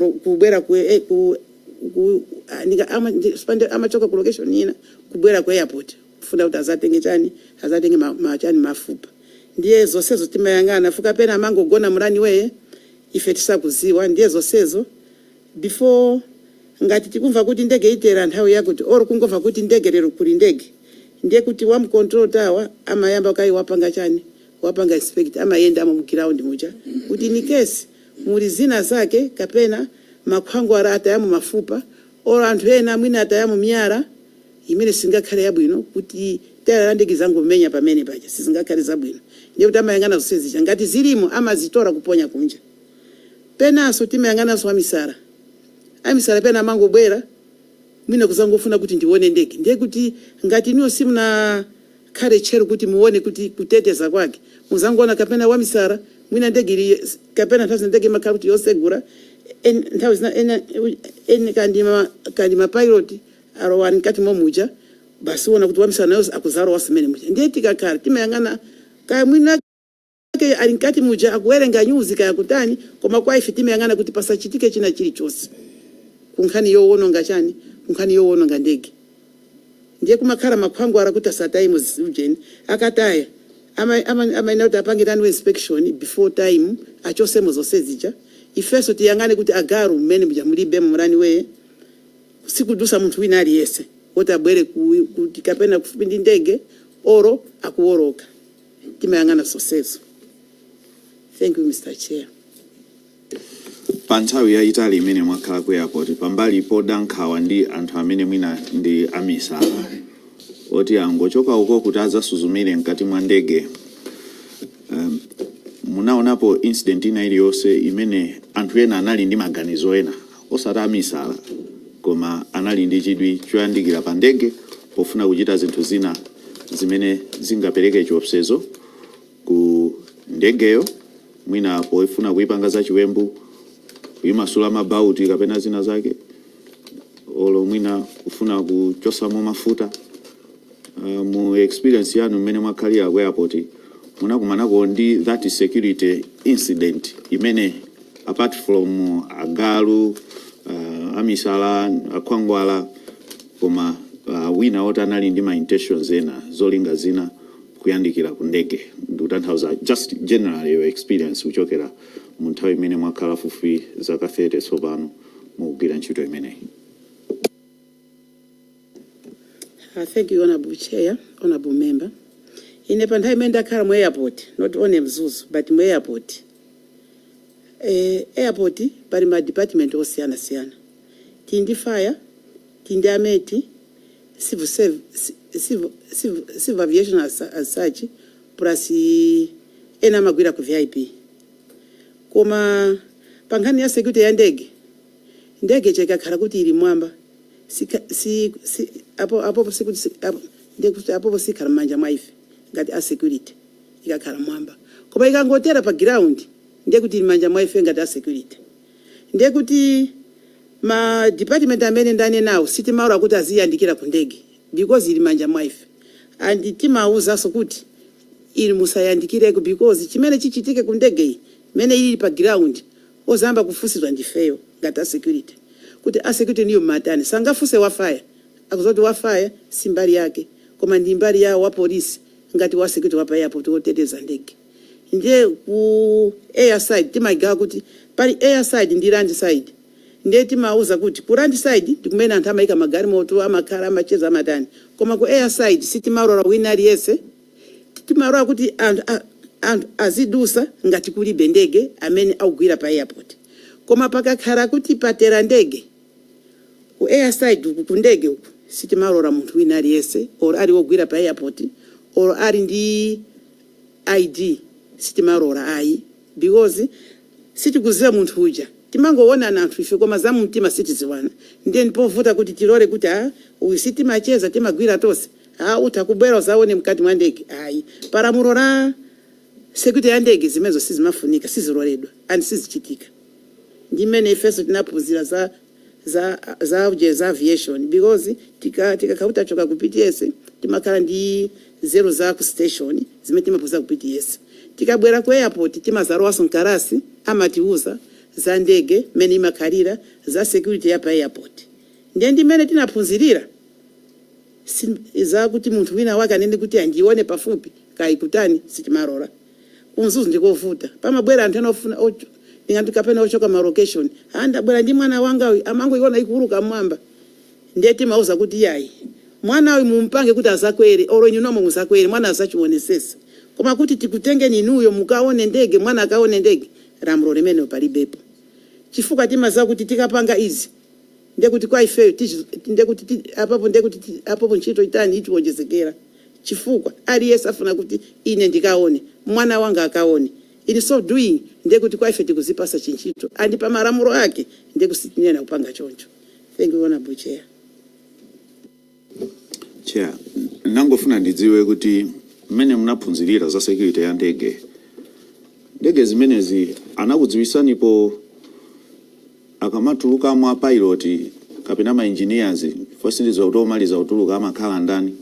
amachoka ku location ina kubwera ku airport kufuna kuti azatenge chani, azatenge machani mafupa. Ndiye zonsezo timayang'ana fuka pena amangogona mulani weye ife tisakuziwa. Ndiye zonsezo before ngati tikumva kuti ndege itera nthawi yakuti oro kungomva kuti ndege lero kuli ndege, ndiye kuti control tower amayamba kai wapanga chani, wapanga inspect amayenda mu ground muja kuti ni case muli zina zake kapena makhwango arata ya mu mafupa oro anthu ena mwina ataya mu miyala imene singakhale yabwino kuti tera ndege zangu mmenya pamene paja sizingakhale zabwino. Ndiye kuti amayang'ana zonsezi ngati zilimo amazitora kuponya kunja. Penaso timayang'ana so amisala pena mangobwera mwina kuzangofuna kuti ndione ndege, ndiye kuti ngati niyo simuna khale chero kuti muone kuti kuteteza kwake muzangoona kapena wamisala mwina ndege ili kapena nthawi ndege makhala kuti yosegura nthawi zina ene kandi mapilot arowani kati momuja basi wona kuti wamisala nayo akuzaro wasimene muja. Ndiye tikakhala timayang'ana kaya mwina ke alinkati muja akuwerenga news kaya kutani koma kwa ife timayang'ana kuti pasachitike china chilichonse kunkhani yowononga chani, kunkhani yowononga ndege. Ndiye kumakhala makhwango arakuti asatime ujeni akataya amaina kuti apangirani inspection before time achosemo zonsezija. Ifeso tiyang'ane kuti agaru mmene muja mulibe mulani weye sikudusa munthu wina aliyese kuti abwere kuti kapena kufupi ndi ndege oro akuworoka. Timayang'ana zonsezo. Thank you, Mr. Chair. Pa nthawi ya Itali imene mwakhala ku airport pambali podankhawa ndi anthu amene mwina ndi amisala oti angochoka uko kuti azasuzumire mkati mwa ndege, munaonapo incident ina iliyonse imene anthu ena anali ndi maganizo ena osati amisala koma anali ndi chidwi choyandikira pa ndege pofuna kuchita zinthu zina zimene zingapereke chiopsezo ku ndegeyo, mwina poifuna kuipanga za chiwembu, kuimasula mabauti kapena zina zake, olo mwina kufuna kuchosamo mafuta. Mu experience yanu mmene mwakhalira ku airport munakumanako ndi that security incident imene apart from agalu amisala akhwangwala koma wina oti anali ndi ma intentions ena zolinga zina kuyandikira ku ndege. Ndikutanthauza just generally your experience kuchokera mu nthawi imene mwakhala fupi zaka 30 tsopano mukugwira ntchito imeneyi. Thank you, Honorable Chair, Honorable Member. Ine pa nthawi imene ndakhala mu airport, not only Mzuzu but mu airport. Airport pali ma department osiyana-siyana. Tindi fire, tindi ameti, civil aviation as such, plus ena magwira ku VIP. Koma pankhani ya security ya ndege chekakhala kuti ili mwamba apo sikhala manja mwa ife ngati a security ikakhala mwamba, koma ikangotera pa ground ndiye kuti ili manja mwa ife ngati a security. Ndiye kuti ma department amene ndane nawo sitimaula kuti aziyandikira ku ndege because ili manja mwa ife, and timauzaso kuti ili musayandikireko because chimene chichitike ku ndege iyi mene ili pa ground ozamba kufusidwa ndifeyo ngati a security kuti a security niyo matani sangafuse wa fire akuzoti wa fire si mbali yake koma ndi mbali ya wa polisi ngati wa security wa pa airport oteteza ndege. Ndiye ku air side timagawa kuti pali air side ndi land side. Ndiye timauza kuti ku land side ndikumene anthu amayika magari moto amakhala amacheza amatani, koma ku air side sitimarola wina aliyese timarola kuti anthu azidusa ngati kulibe ndege amene akugwira pa airport. Koma pakakhala kuti patera ndege ku airside uku ku ndege uku sitimalora munthu wina aliyese or ali wogwira pa airport or ali ndi ID sitimalora ayi, because sitikuzira munthu uja timangoona anthu ife koma za mtima sitiziwana. Ndiye ndipovuta kuti tilore kuti uyu sitimacheza timagwira tonse utakubwera uzaone mkati mwa ndege ayi. Palamulora security ya ndege zimezo sizimafunika, siziloredwa and sizichitika. Ndimene ifeso tinaphunzira za aviation, because tikakauta choka ku PTS timakhala ndi zero za ku station zimene timaphunzira ku PTS. Tikabwera ku airport timazarwaso nkarasi amatiuza za ndege mene imakhalira za security ya pa airport. Ndiye ndimene tinaphunzirira za kuti munthu wina wake anene kuti andione pafupi kaikutani sitimalora. Unzuzu ndikovuta pamabwera anthu anofuna ingati kapena ochoka ma location andabwera ndi mwana wanga uyu amango iona ikuruka mwamba. Ndiye timauza kuti yayi mwana uyu mumpange kuti azakwere oro nyunomo muzakwere mwana azachionesesa. Koma kuti tikutenge ninuyo mukaone ndege mwana akaone ndege lamulo limene palibepo. Chifukwa timaza kuti tikapanga izi ndiye kuti kwa ife ndiye kuti apapo ntchito itani itiwonjezekera. Chifukwa aliyesa afuna kuti ine ndikaone mwana wanga akaone. In so doing ndiye kuti kwa ife tikuzipasa chinchito andi pa malamulo ake ndiye kusitinena kupanga choncho. Thank you Honorable Chair. Chair, nangofuna ndidziwe kuti mmene munaphunzirira za security ya ndege zimenezi anakudziwisanipo akamatuluka mwa pilot kapena ma engineers first ndizo automaliza utuluka amakhala ndani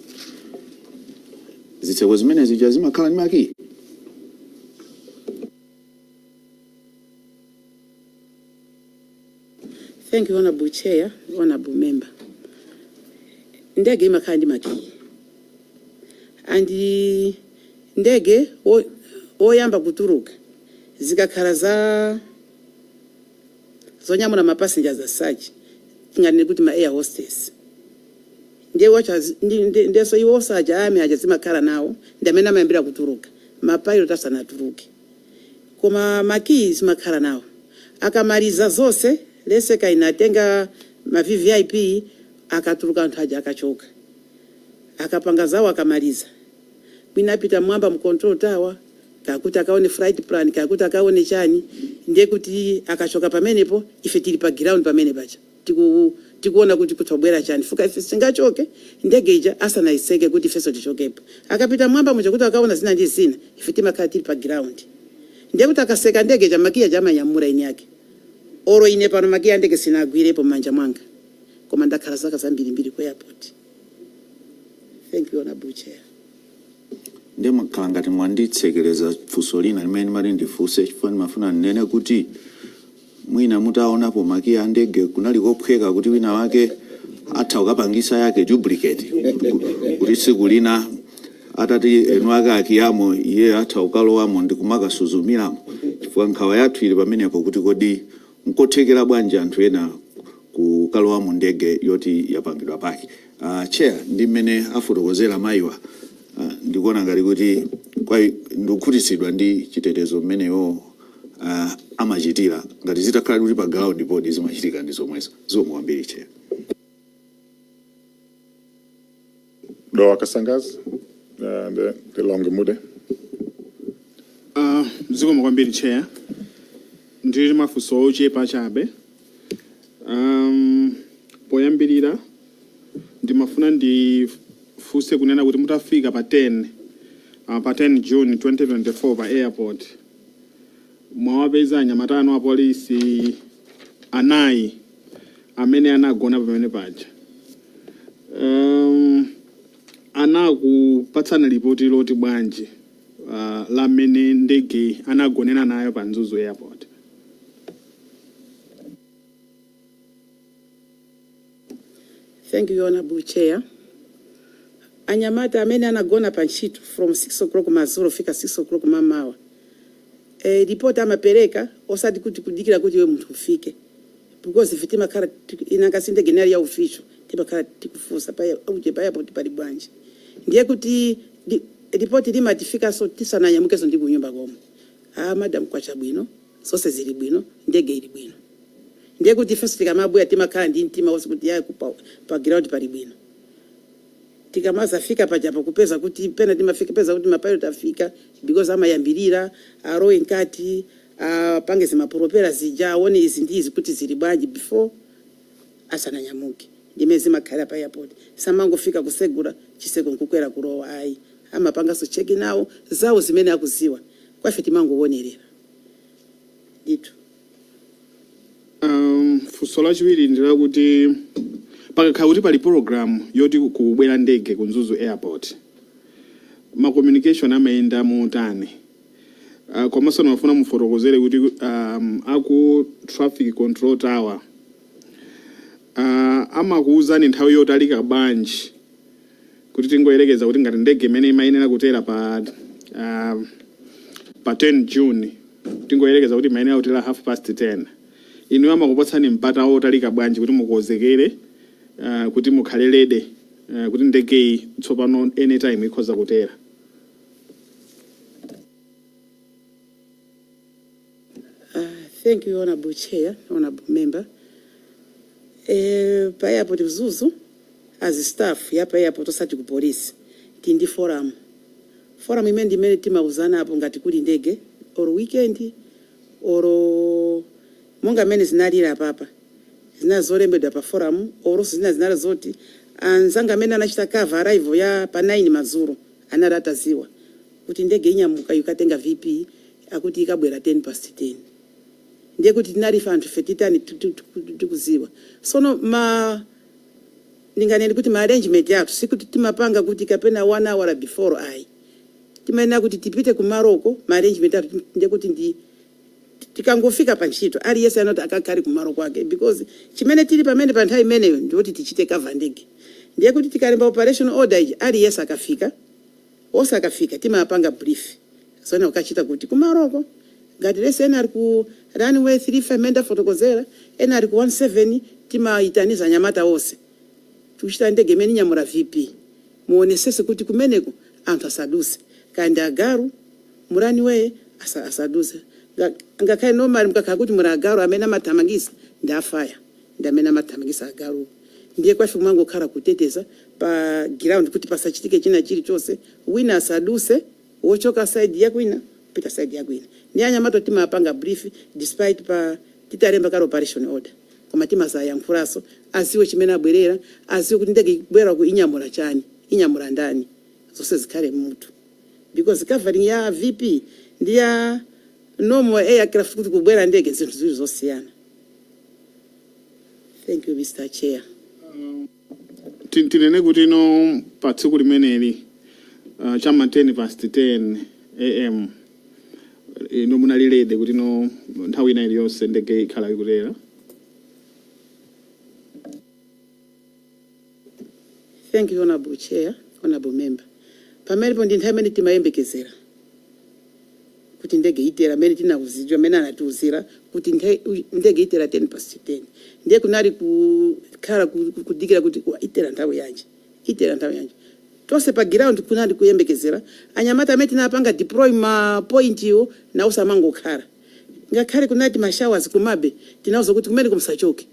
zitseko zimenezi zimakhala ndi maki. Thank you Honorable Chair, Honorable Member. Ndege imakhala ndi maki. Andi ndege oyamba kutuluka zikakhala za zonyamula ma passengers as such ngani kuti ma air hostess ndiye wacha ndeso iwo saja ame aja zimakhala nawo ndamene amayambira kutuluka ma pilot asanatuluke. Koma maki zimakhala nawo akamaliza zonse lese kainatenga ma VVIP akatuluka anthu aja akachoka akapanga zawo akamaliza mwinapita mwamba mu control tower kakuti akaone flight plan kakuti akaone chani ndiye kuti akachoka pamenepo ife tili pa ground pamene pacha tikuona kuti kutobwera chani fuka ife singachoke ndege ija asana iseke kuti ifeso tichokepo akapita mwamba mucha kuti akaona zina ndi zina ife timakhala tili pa ground ndiye kuti akaseka ndege ja makia jama nyamura ini yake oro ine pano makia ndege sinagwirepo manja mwanga koma ndakhala zaka zambiri ku airport. Thank you Honorable Chair. Ndiye makhala ngati mwanditsekereza funso lina limene mali ndifunse chifukwa ndimafuna nene kuti mwina mutaonapo makia a ndege kunali kophweka kuti wina wake atha ukapangisa yake duplicate kuti tsiku lina atati enu ake akiyamo iye atha ukalowamo ndi kumakasuzumiramo chifukwa nkhawa yathu ili pamenepo kuti kodi nkothekera bwanji anthu ena kukalowamo ndege yoti yapangidwa pake. Chair, ndi mmene afotokozera mayiwa ndikuona ngati kuti ndikukhutitsidwa ndi chitetezo mmeneyo amachitira ngati zitakhala kuti pa ground board zimachitika ndi zomwezo zomwambiri. Chair. Doa Kasangazi, the long mude. Zikomo kwambiri Chair. Ndiri mafunso ochepa chabe. Poyambirira ndimafuna ndifunse kunena kuti mutafika pa 10 June 2024 pa airport mwawapeza anyamata a polisi anayi amene anagona pamene paja. Anakupatsana ripoti loti bwanji la mmene ndege anagonera nayo pa Mzuzu airport. Thank you Honorable Chair. Anyamata amene anagona pa ntchito from 6 o'clock mazuro fika 6 o'clock mamawa. Report amapereka osati kuti kudikira kuti we munthu ufike. Because if timakhala inakasinde generi ya official timakhala tikufusa pa uje pa airport pali bwanji. Ndiye kuti ripoti limatifika so tisananyamukeso ndi kunyumba komwe. Madam kwacha bwino, zonse zili bwino, ndege ili bwino. Ndiye kuti first tikamabwera timakhala ndi mtima wonse kuti yayi pa ground pali bwino. Tikamaza fika pajapo kupeza kuti pena timafika peza kuti mapilot afika because amayambirira arowe nkati pange zimapropela zija aone izi ndizi kuti zili bwanji before asananyamuke. Ndimezi makhala pa airport. Samangofika kusegura chiseko nkukwera kurowa ayi. Amapanga so check nawo zawo zimene akuziwa. Kwafe timangowonerera. Ditu. Funso lachiwiri ndila kuti pakakhala kuti pali program yoti kubwera ndege ku Mzuzu Airport. Ma communication amayenda motani. Komanso mafuna mufotokozere kuti aku traffic control tower amakuuzani nthawi yotalika banji kuti tingoyerekeza kuti ngati ndege imene imayenera kutera pa 10 June tingoyerekeza kuti imayenera kutera 10:30. Inu amakupatsani mpata wotalika bwanji kuti mukozekere kuti mukhale ready kuti ndege iyi tsopano anytime ikhoza kutera. Thank you, Honorable Chair, Honorable Member. Pa airport Mzuzu, as staff, pa airport osati ku police, tindi forum. Forum imendi mene timauzana hapo ngati kuli ndege, or weekend, or monga mene zinalira papa. Zinazolembedwa pa forum, or zinazala zoti, anzanga mene anachita cover arrival ya pa 9 mazuru, anadataziwa. Kuti ndege inyamuka yukatenga VP, akuti ikabwera 10:10. Ndiye kuti tinarifa anthu fetitani tukuziwa. Sono ninganeni kuti ma arrangement yathu sikuti timapanga kuti kapena 1 hour before ayi. Timayenera kuti tipite ku Maroko, ma arrangement yathu ndiye kuti tikangofika pa ntchito aliyense anoti akakhale ku Maroko kwake because chimene tili pamene pa nthawi imeneyo ndikuti tichite cover ndege. Ndiye kuti tikalemba operation order iji aliyense akafika, osakafika timapanga brief. Sona ukachita kuti ku Maroko ngati lese ena ari ku runway 35 menda fotokozera ena ari ku 17 timaitaniza nyamata wose tuchita ndege imene nyamura VP muonesese kuti kumeneko anthu asaduse kandi agaru mu runway asaduse ngakhale normal mukakhala kuti muri agaru amene amathamangisa ndafaya ndamene amathamangisa agaru. Ndiye kwafe kumangokhala kuteteza pa ground kuti pasachitike china chilichonse wina asaduse wochoka side yakwina pita side yakwina. Nyanya mato timapanga brief despite pa titalemba kala operation order. Koma timasa yankhulaso aziwe chimene abwerera, aziwe kuti ndege ibwera ku inyamura chani, inyamura ndani. Zonse zikhale mutu. Because covering ya VP ndiya normal aircraft kuti kubwera ndege zinthu zili zosiyana. Thank you Mr. Chair. Tinene kuti no patsiku limeneli chama 10:10 AM ino munalilede kuti no nthawi ina iliyonse ndege ikhala ikutera. Thank you Honorable Chair, Honorable Member. Pamene ndi nthawi imene timayembekezera kuti ndege itera mene tinakuzidwa mene anatiuzira kuti ndege itera 10:10. Ndiye kunali kukhala kudikira kuti itera nthawi yanji. Itera nthawi yanji. Tose pa ground kunali kuyembekezera anyamata amene tinapanga deploy ma point yo na usamango khala. Ngakhale kunati ma showers kumabe tinauza kuti kumene kumsachoke.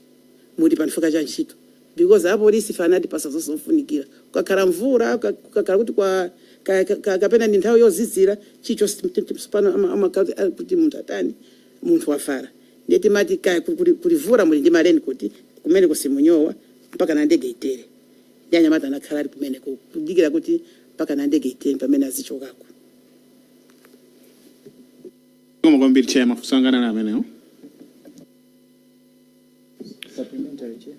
Muri panifika cha ntchito. Because apo polisi fanati pasa zofunikira. Kukakhala mvura, kukakhala kuti kwa kapena ndi nthawi yozizira chicho spano amakati kuti munthu atani munthu wafara. Ndiye timati kulivura muli ndi maleni kuti kumene kusimunyowa mpaka na ndege itere. Ndiye anyamata anakhala ali kumene kudikira kuti mpaka na ndege itere pamene azichokako. Koma kwambiri chair mafusangana na amenewo. Supplementary chair.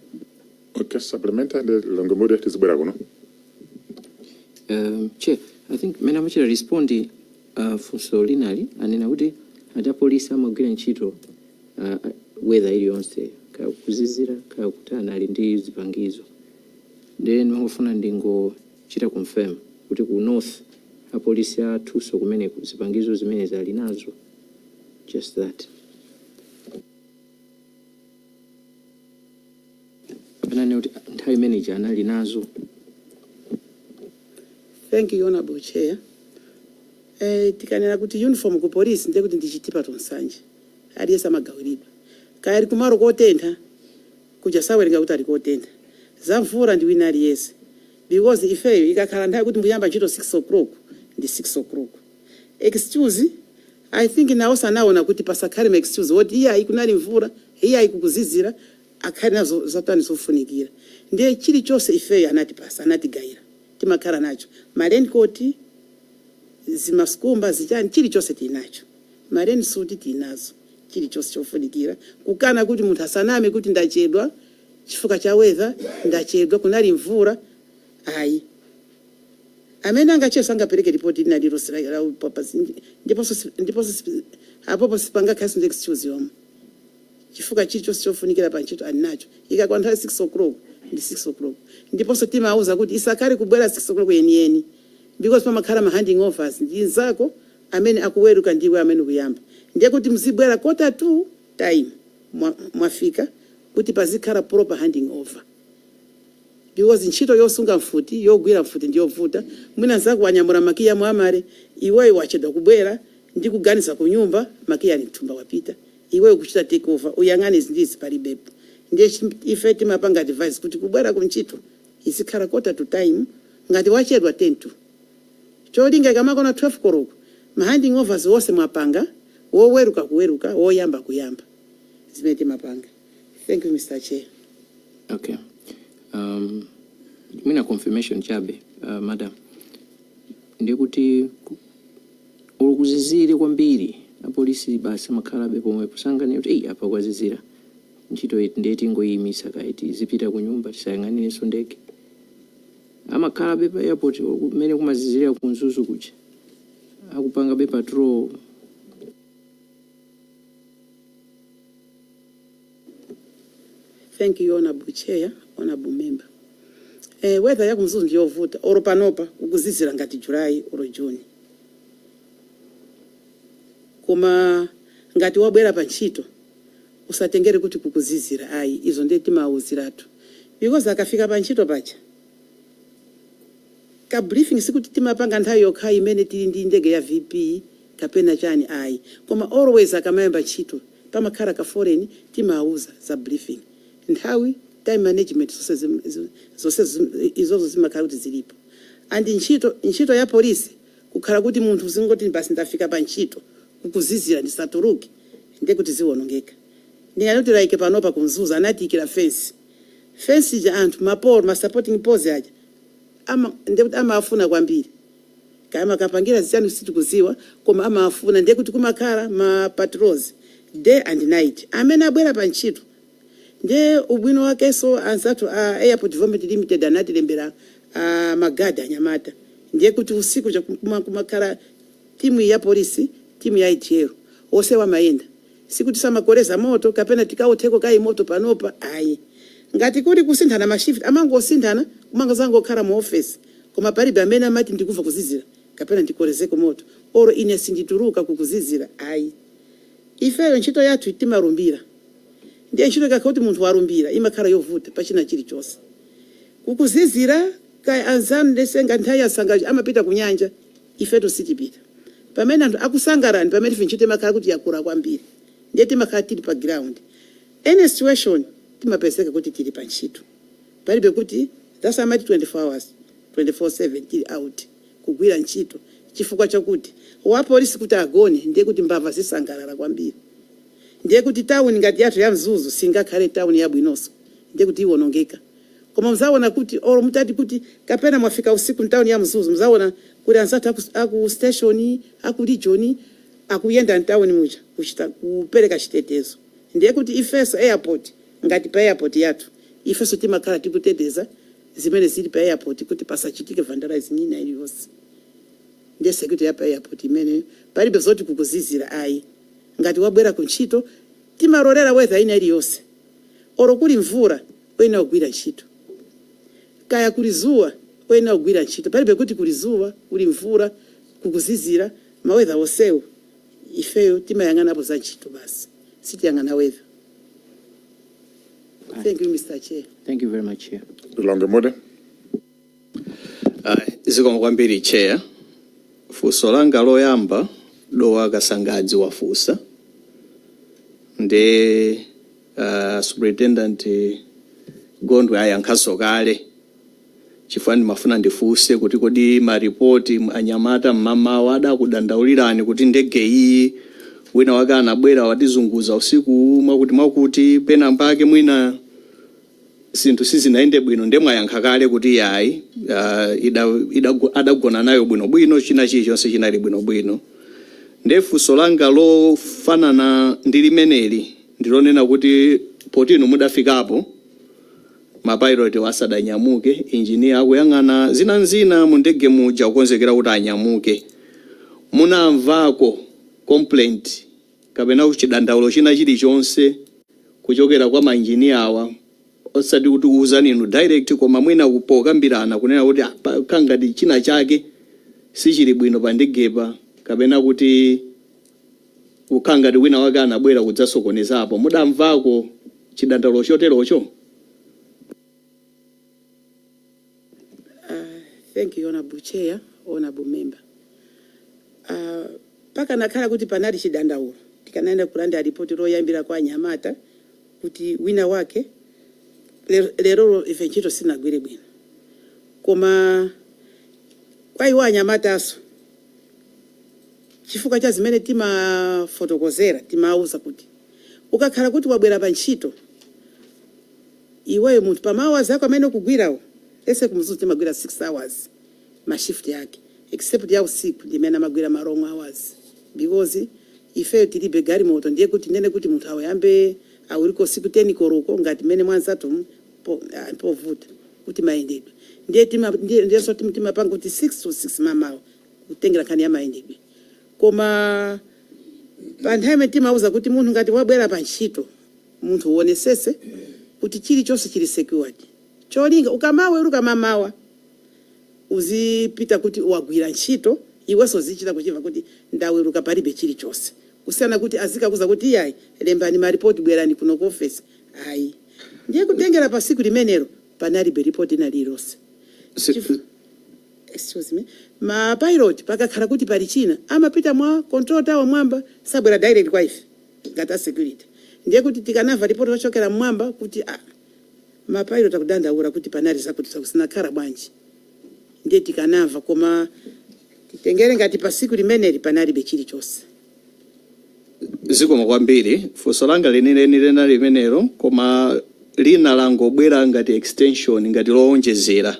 Okay, supplementary longomude tizibwera kuno. Chair, I think mena machira respondi funso linali anena kuti ata polisi amagwira ntchito weather iliyonse kaya kuzizira kaya kuti anali ndi zipangizo. Then mangofuna ndingochita confirm kuti ku north apolisi athuso kumene zipangizo zimene zali nazo. Just that. Anani kuti nthawi manager anali nazo. Thank you Honorable Chair. tikanena kuti uniform ku polisi ndekuti ndichitipa tonsanje aliyesa magawiridwa kaya kumaro kotentha kuja sawerenga kuti ali kotentha zamvura ndi wina aliyese because ifeyo ikakhala nthawi kuti mbuyamba ntchito 6 o'clock ndi 6 o'clock excuse I think nawo sanaona kuti pasakhale excuse woti iya ikunali mvura iya ikukuzizira akhali nazo zatani zofunikira ndiye chilichonse ifeyo anatipasa anatigayira timakhala nacho marenkoti zimaskumba zichani chilichonse tinacho mareni suti tinazo chilichonse chofunikira kukana kuti munthu asaname kuti ndachedwa chifukwa cha weather ndachedwa kunali mvura ayi amene angachesa angapereke ripoti lina lilosira ndipo apopo sipanga khasi excuse yomwe chifukwa chilichonse chofunikira pa ntchito ali nacho ikakwana nthawi 6 o'clock ndi 6 o'clock ndiponso timauza kuti isakhale kubwera 6 o'clock yeniyeni because pamakhala ma handing overs ndi nzako amene akuweruka ndiwe amene kuyamba ndiye kuti mzibwera quarter to time mwafika kuti pazikhala proper handing over because ntchito yosunga mfuti yogwira mfuti ndiyovuta mwina nzako wanyamula makiya mwamare iweyo wachedwa kubwera ndi kuganiza ku nyumba makiya ali mthumba wapita iweyo kuchita take over uyang'ane zindisi palibepo ndiye ife timapanga advice kuti kubwera ku ntchito isikhala quarter to time ngati wachedwa 10 to cholinga kamakona 12 koloko ma handing overs wose mwapanga woweruka kuweruka woyamba kuyamba zimene timapanga. Thank you Mr. Chair. Okay. Mina confirmation chabe madam ndiye kuti ukuzizira kwambiri apolisi basi makhalabe pomwe posangana kuti apa kwazizira ntchito ndeti ngoyimisa kaiti zipita ku nyumba tisayang'anirenso ndege amakhalabe pa airport kumene kumazizira ku Mzuzu kuja akupanga be patrol. Thank you Honorable Chair, Honorable Member. Whether ya kumzuzu ndiyovuta oro panopa ukuzizira ngati July oro June. Koma ngati wabwera pa ntchito usatengere kuti kukuzizira ayi izo ndiye timauziratu. Because akafika pa ntchito pacha ka briefing sikuti timapanga nthawi yokha imene tili ndi ndege ya VP kapena chani ayi. Koma always akamayamba ntchito pamakhala ka foreign timauza za briefing. Nthawi time management zose izozo zimakhala kuti zilipo. And ntchito ya polisi kukhala kuti munthu zingoti basi ndafika pa ntchito kukuzizira ndisaturuki ndiye kuti ziwonongeka. Ndinganoti like panopa kumzuza anatikira fence ja anthu mapolo ma supporting pose aja ndiye kuti amafuna kwambiri kama kapangira zichani sitikuziwa koma amafuna ndiye kuti kumakhala ma patrols day and night amene abwera pa ntchito ndiye ubwino wake so ansatu Airport Development Limited anatilembera magadi anyamata ndiye kuti usiku kumakhala timu ya polisi timu ya ITL ose wamayenda sikuti samakoleza moto kapena tikautheko kai moto panopa ayi ngati kuti kusinthana ma shift amangosinthana kumanga zango khala mu office koma palibe amene amati ndikuva kuzizira kapena ndikolezeko moto oro ine sindituruka kukuzizira ayi ifeyo ntchito yathu timarumbira ndiye ntchito kakauti munthu warumbira imakhala yovuta pachina chilichonse kukuzizira kai anzanu ndesenga nthawi yasanga amapita kunyanja ifeto sitipita pamene anthu akusangalani pamene ife ntchito imakhala kuti yakura kwambiri ndiye timakhala tili pa ground any situation timapezeka kuti tili pa ntchito palibe kuti that's amati 24 hours 24/7 tili out kugwira ntchito chifukwa chakuti wa polisi kuti agone ndiye kuti mbava zisangalala kwambiri ndiye kuti town ngati yathu ya Mzuzu singakhale town yabwinonso ndiye kuti iwonongeka koma mzaona kuti oro mutati kuti kapena mwafika usiku town ya Mzuzu mzaona kuti ansathu aku station aku region akuyenda town muja kuchita kupereka chitetezo ndiye kuti ifeso airport ngati pa airport yathu ifeso timakhala tikuteteza zimene zili pa airport kuti pasachitike vandalize nina iliyonse ndiye security ya pa airport imene palibe zoti kukuzizira ayi ngati wabwera ku ntchito timarorera weather ina iliyonse oro kuli mvura oyina kugwira ntchito kaya kuli zuwa oyina kugwira ntchito palibe kuti kuli zuwa kuli mvura kukuzizira ma weather wosewo ifeyo timayang'anapo za ntchito basi sitiyang'ana weather. Thank you Mr. Chair. Thank you very much Chair. Longe mode. Zikomo kwambiri Chair funso langa loyamba dowa kasangadzi wafusa nde superintendent Gondwe ayankhaso kale chifukwa ndimafuna ndifunse kuti kodi maripoti anyamata mmamawa adakudandaulirani kuti ndege iyi wina wake anabwera watizunguza usiku mwakuti pena mpake mwina sinthu sizinaende bwino nde mwayankha kale kuti yayi adagona nayo bwinobwino china chilichonse chinali bwinobwino. Nde funso langa lofanana ndi limeneli ndilonena kuti potino mudafikapo mapilot wasadanyamuke engineer akuyang'ana zina mu ndege muja kukonzekera kuti anyamuke munamvako complaint kapena kuchidandaulo china chilichonse kuchokera kwa maengineer awa osati kuti uzani inu direct koma mwina kupokambirana kunena kuti kangati china chake sichili bwino pa ndegepa kapena kuti ukangati wina wake anabwera kudzasokonezapo mudamvako chidandaulo choterocho? Thank you, Honorable Chair, Honorable Member. Paka nakhala kuti panali chidandaulo tikanaenda kulanda ripoti loyambira kwa anyamata kuti wina wake lero ife ntchito sinagwire bwino koma kwa iwo anyamata aso chifukwa cha zimene timafotokozera timauza kuti ukakhala kuti wabwera pa ntchito iweyo munthu pa mahours ako amene ukugwirawo ese kumzuzu timagwira 6 hours ma shift yake except ya usiku ndimene amagwira ma long hours because ife tilibe gari moto ndiye kuti nene kuti munthu awayambe awuliko siku 10 koroko ngati mene mwanzatu povuta kuti maendedwe ndiye so timapanga kuti 6 to 6 mamawa kutengera nkhani ya maendedwe koma pa nthawi timauza kuti munthu ngati wabwera pa ntchito munthu uonesese kuti chilichonse chili secured cholinga ukamaweruka mamawa uzipita kuti wagwira ntchito iweso zichita kuchiva kuti ndaweruka palibe chilichonse kusiyana kuti azikakuza kuti yayi lembani maripoti bwerani kuno ku office ayi ndiye kutengera pa siku limenelo panalibe ripoti nalilonse. Excuse me. Ma pilot pakakhala kuti pali china amapita mwa control tower mwamba sabwera direct kwa ife ngata security ndiye kuti tikanava ripoti yochokera mwamba kuti ma pilot akudandaula kuti panali zakuti sakusinakhala bwanji ndiye tikanava koma titengere ngati pa siku limeneli panalibe chilichonse. Zikomo kwambiri funso langa lina limenelo koma lina langobwera ngati extension ngati loonjezera.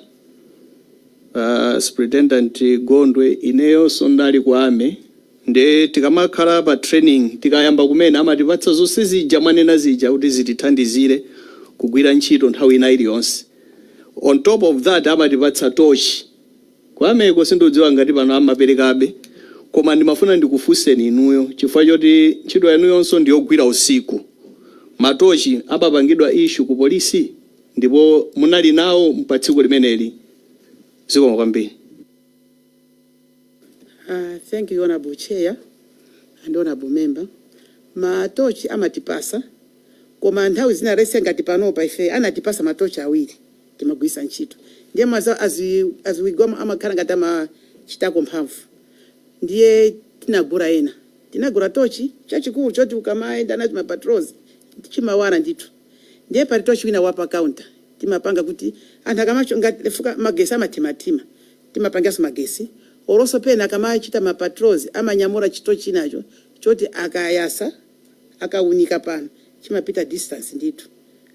Superintendent Gondwe ineyo sondali kwame nde tikamakhala pa training tikayamba kumene amatipatsa zonse zija mwanena zija kuti zitithandizire kugwira ntchito nthawi ina iliyonse. On top of that amatipatsa torch kwameko sindodziwa ngati pano amaperekabe koma ndimafuna ndikufunseni inuyo chifukwa choti ntchito yanu yonso ndiyogwira usiku matochi amapangidwa issue ku polisi ndipo munali nawo mpatsiku limeneli. Zikomo kwambiri. Thank you, Honorable Chair and Honorable Member. Matochi amatipasa koma nthawi zina rese ngati pano pa ife anatipasa matochi awiri timagwisa ntchito ndiye maza as we go amakhala ngati amachitako mphamvu ndiye tinagura tochi chachikulu choti ukamaenda nacho mapatrols chimawara ndithu ndiye pali tochi wina wapa counter timapanga kuti anthu akamacho ngati lefuka magesi amatimatima timapangaso magesi oroso pena akamachita mapatrols amanyamura chitochi nacho choti akayasa akaunika pano chimapita distance ndithu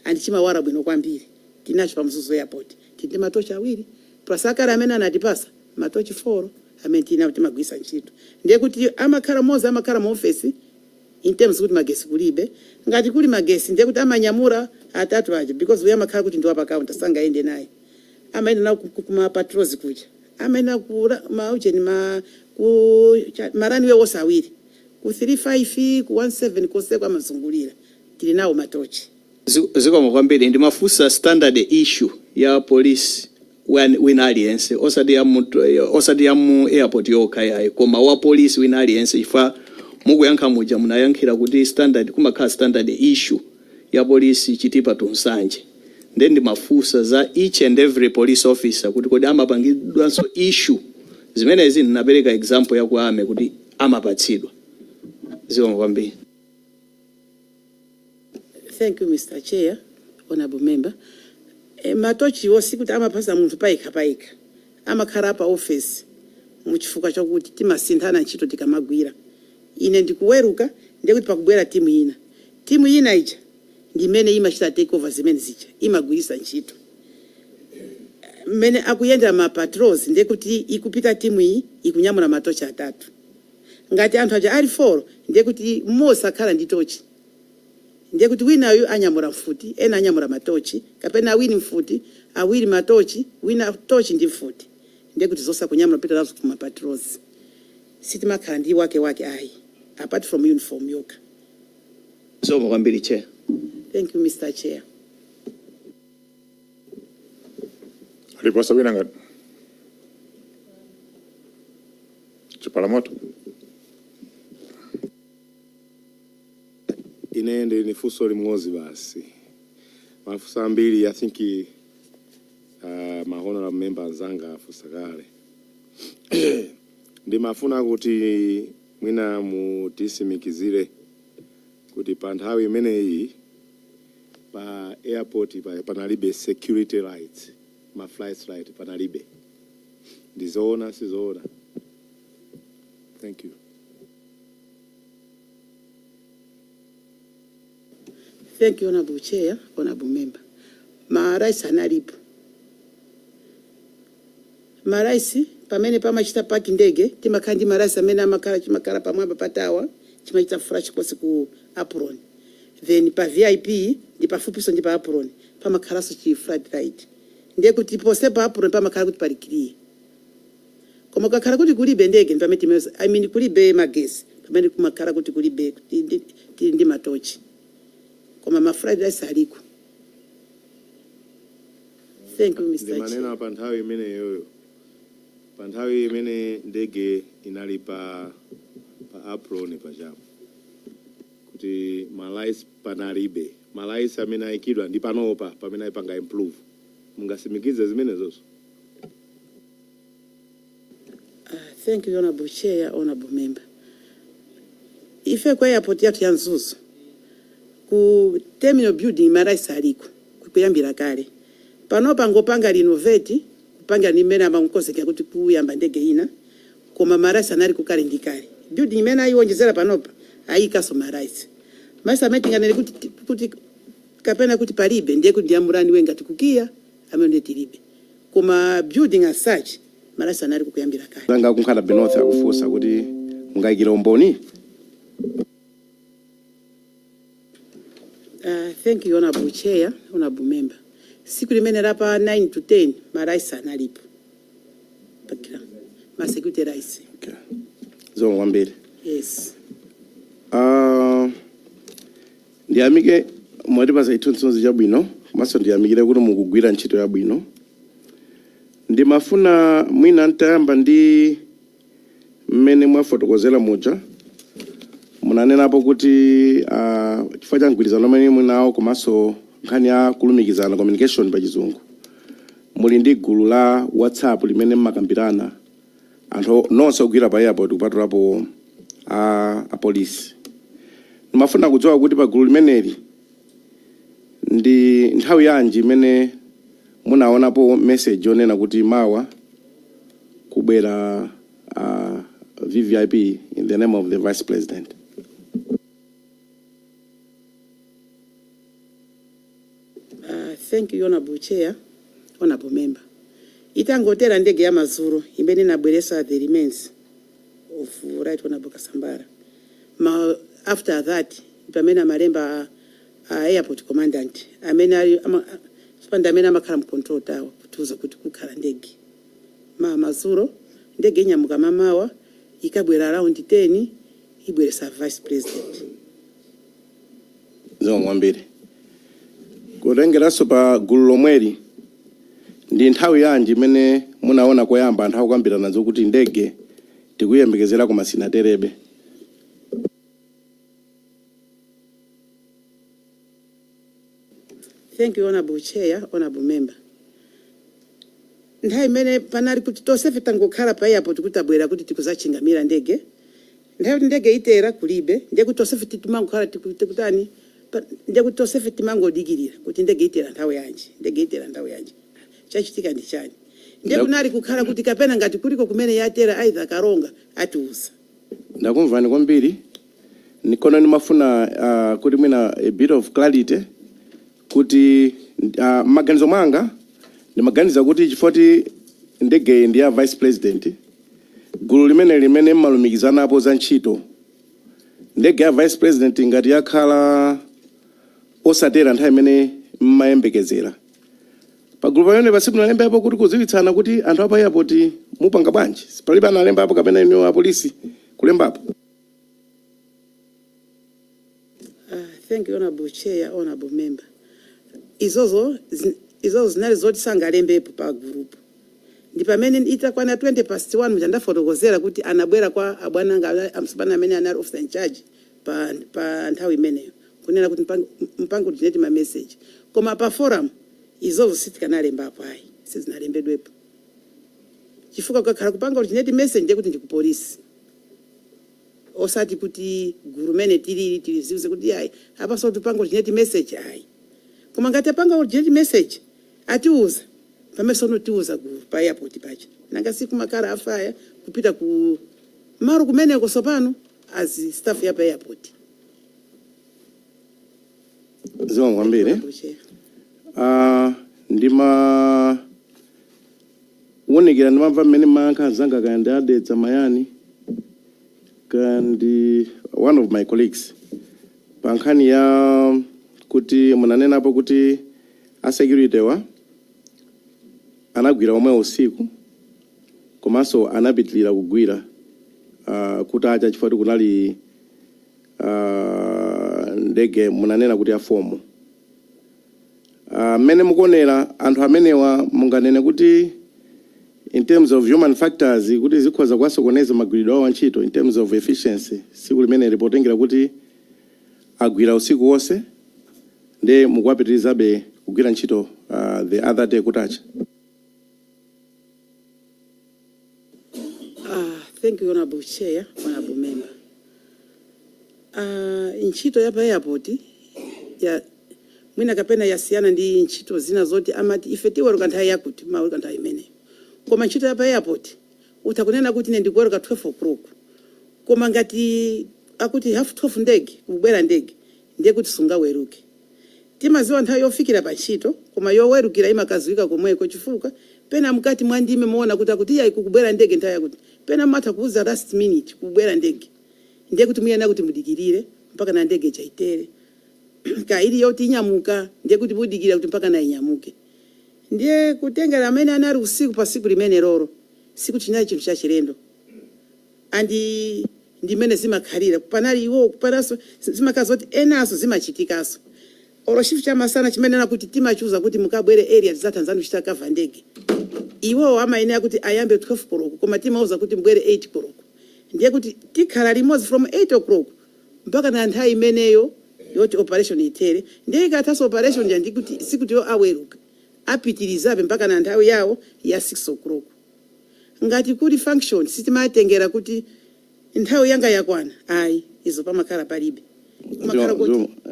andi chimawara bwino kwambiri tinacho pa Mzuzu airport tindi matochi awiri plus akara amene anatipasa matochi 4 amene timagwisa ntchito ndiye kuti amakhala mu office in terms kuti magesi kulibe ngati kuli magesi ndiye kuti amanyamura atatu aja because we amakhala kuti ndiwa pa counter sangaende naye amaenda na kuma patrols kuja amaenda ku maujeni marani we wosa awiri ku 35 ku 17 kose kwa mazungulira tili nawo matochi. Zikomo kwambiri ndimafunsa standard issue ya police win alliance osati ya mu airport yokha yayi koma wa police win alliance ifa mukuyankha muja munayankhira kuti standard kumakhala standard issue ya police chitipa tunsanje nde ndimafunsa za each and every police officer kuti kodi amapangidwanso issue zimenezi ninapereka example ya kwa ame kuti amapatsidwa. Zikomo kwambiri. Thank you, Mr. Chair, honorable member. Matochi wosi kuti amapasa muntu paika. Amakhala pa office muchifuka chokuti timasinthana ntchito tikamagwira. Ine ndikuweruka ndekuti pakubwera timu ina ija ndimene imachita take over zimene zija imagwirisa ntchito. Mmene akuyenda ma patrols ndekuti ikupita timu iyi ikunyamula matochi atatu. Ngati anthu aja ali 4 ndekuti mmodzi akhala ndi tochi. Ndekuti wina uyu anyamula mfuti, ena anyamula matochi, kapena awiri mfuti, awiri matochi, wina tochi ndi mfuti. Ndekuti zosa kunyamula pita nazo kuma patrols. Sitimakhala ndi wake ayi. Apart from uniform yoka. Zikomo kwambiri Chair. Thank you, Mr. Chair. Alipo Sabina ngati. Chipalamoto. Inende ni fuso limwozi basi. Mafusa ambili I think mahono la member zanga fusakale. Ndi mafuna kuti mwina mutisimikizire kuti pa nthawi imene iyi pa airport panalibe security lights, ma flight light panalibe. Ndizoona sizoona. Thank you. Thank you, honorable Chair, honorable member. Maraisi analipo. Maraisi pamene pamachita paki ndege timakandi maraisi amene amakhala chimakhala pamwamba patawa chimachita flash kosi ku apron. Then pa VIP ndi pafupiso ndi pa apron pamakhalaso chi flight light. Ndiye kuti pose pa apron pamakhala kuti pali clear. Koma kakhala kuti kulibe ndege ndi pamene timeza kulibe magesi pamene kumakhala kuti kulibe ndi matochi. Koma ma flight lights aliko. Thank you, Mr. Chair. Maneno pa nthawi imene yoyo. Pa nthawi imene ndege inali pa apron pajapo. Kuti malais panalibe. Malais amene aikidwa ndi panopa pamene aipanga improve. Mungasimikize zimene zonso. Thank you, honorable Chair, honorable member. Ife kwa airport yathu ya Mzuzu ku terminal building maraisi aliko kuyambira kale. Panopa ngopanga renovate kupanga nimene amankozeka kuti kuyamba ndege ina koma maraisi anali kukale ndikale. Building imene ayiwonjezera panopa ayikaso maraisi. Masa meeting anali kuti kapena kuti palibe ndiye kuti ndiyamurani wenga tikukia amene tilibe. Koma building as such maraisi anali kuyambira kale. Zanga kunkhala Benoth akufusa kuti mungayikira umboni. Thank you, honorable Chair, honorable member. Siku limene lapa 9 to 10 maraisi analipo. Pakira. Ma security raisi. Okay. Zikomo kwambiri. Yes. Ndiyamike mwatipasa chithunzithunzi chabwino, maso ndiyamikire kuti mukugwira ntchito yabwino. Ndimafuna mwina ntayamba ndi mmene mwafotokozera muja. Munanenapo kuti chifukwa cha mgwirizano umene munawo komanso nkhani ya kulumikizana communication pa chizungu. Muli ndi gulu la WhatsApp limene mmakambirana anthu nonse ogwira pa airport kupatulapo apolisi. Ndimafuna kudziwa kuti pa gulu limeneli ndi nthawi yanji imene munaonapo message yonena kuti mawa kubwera VVIP in the name of the Vice President. Thank you, honorable Chair, honorable member. Itangotera ndege ya Mazuru imene nabweresa the remains of right honorable Kasambara. After that, pamene malemba airport commandant amene spanda amene amakhala mu control tower kutuza kuti kukhala ndege. Mazuru ndege inyamuka mamawa ikabwera around 10 ibweresa Vice President. Zikomo kwambiri. Kulengeranso pa gulu lomweli ndi nthawi yanji imene munaona koyamba anthu akukambirana nazo kuti ndege tikuyembekezera koma sinaterebe. Thank you, honorable Chair, honorable member. nthawi imene panali kuti tonsefe tangokhala pa airport kuti abwera kuti tikuzachingamira ndege, nthawi kuti ndege itera kulibe, ndiye kuti tonsefe timangokhala tikutani, ndiye kuti tonsefe timangodikirira kuti ndege itera nthawi yanji, ndege itera nthawi yanji, chachitika ndi chani. Ndiye kunali kukhala kuti kapena ngati kuliko kumene yatera aidha karonga atiuza. Ndakumvani kwambiri. Nikono nimafuna kuti mwina a bit of clarity kuti maganizo mwanga ndimaganiza kuti chifoti ndege ndi ya vice president, gulu limene mmalumikizana apo za ntchito, ndege ya vice president ngati yakhala osatera nthawi imene mmayembekezera, pagulu pamene pasipo nalemba apo kuti kuziwitsana kuti anthu apa airport mupanga bwanji, palibe analemba apo kapena ino apolisi kulemba apo. Thank you, Honorable Chair, Honorable Member. Izozo zinali zoti sangalembepo pa group. Ndi pamene itakwana 1:20 muchandafotokozera kuti anabwera kwa abwananga amsipana amene anali officer in charge pa nthawi imeneyo kunena kuti mpango tineti ma message. Koma pa forum izozo sitikanalembapo ayi, sizinalembedwepo. Chifukwa kukhala kupanga tineti message ndiye kuti ndikupolisi. Osati kuti guru mene tiliziuze kuti ayi apa so tupanga tineti message ayi. Koma ngati apanga urgent message atiuza pamene sonotiuza guru pa airport pacha. Nanga siku makara afaya kupita ku maru kumene kosopano as staff ya pa airport. Ziwa mwambire. Ndima wonekera ndimamva mmene mankha zanga kayanda adetsa mayani kandi one of my colleagues pankhani ya kuti munanena apo kuti a security wa anagwira omwe usiku komanso anapitilira kugwira kuti acha chifukwa kunali ndege munanena kuti afomo mmene mukuonera anthu amenewa munganene kuti in terms of human factors kuti zikhoza kwasokoneza magwiridwe awo antchito in terms of efficiency siku limene ripotengera kuti agwira usiku wonse nde mukuwapitirizabe kugwira ntchito the other day kutacha. Thank you, Honorable Chair, Honorable Member. Ntchito ya pa airport ya mwina kapena yasiyana ndi ntchito zina zoti amati ifetiwe rukanthawi yakuti mawe kanthawi imeneyo. Koma ntchito ya pa airport utakunena kuti ine ndikuweruka 12 o'clock. Koma ngati akuti half 12 ndege kubwera ndege ndiye kuti sungaweruke. Timaziwa nthawi yofikira pa ntchito koma yowerukira imakaziwika komweko chifukwa pena mkati mwandime muona kuti akuti iya ikubwera ndege nthawi yakuti pena matha kuuza last minute kubwera ndege ndiye kuti muyena kuti mudikirire mpaka na ndege chaitere kaili yoti inyamuka ndiye kuti mudikirira kuti mpaka na inyamuke. Ndiye kutengera amene anali usiku pa siku limene loro siku chinali chinthu cha chilendo andi ndimene zimakhalira panali iwo panaso zimakazoti enaso zimachitikaso oro chifu cha masana chimene na kuti timachuza kuti mukabwere area za Tanzania chita kava ndege iwo amayenera kuti ayambe 12 o'clock koma timauza kuti mbwere 8 o'clock ndiye kuti tikhala limodzi from 8 o'clock mpaka na nthawi imeneyo yoti operation itere ndiye ikataso operation nja ndikuti sikuti yo aweruka apitirizabe mpaka na nthawi yawo ya 6 o'clock. Ngati kuti function sitimatengera kuti nthawi yanga yakwana ayi izo pamakhala palibe.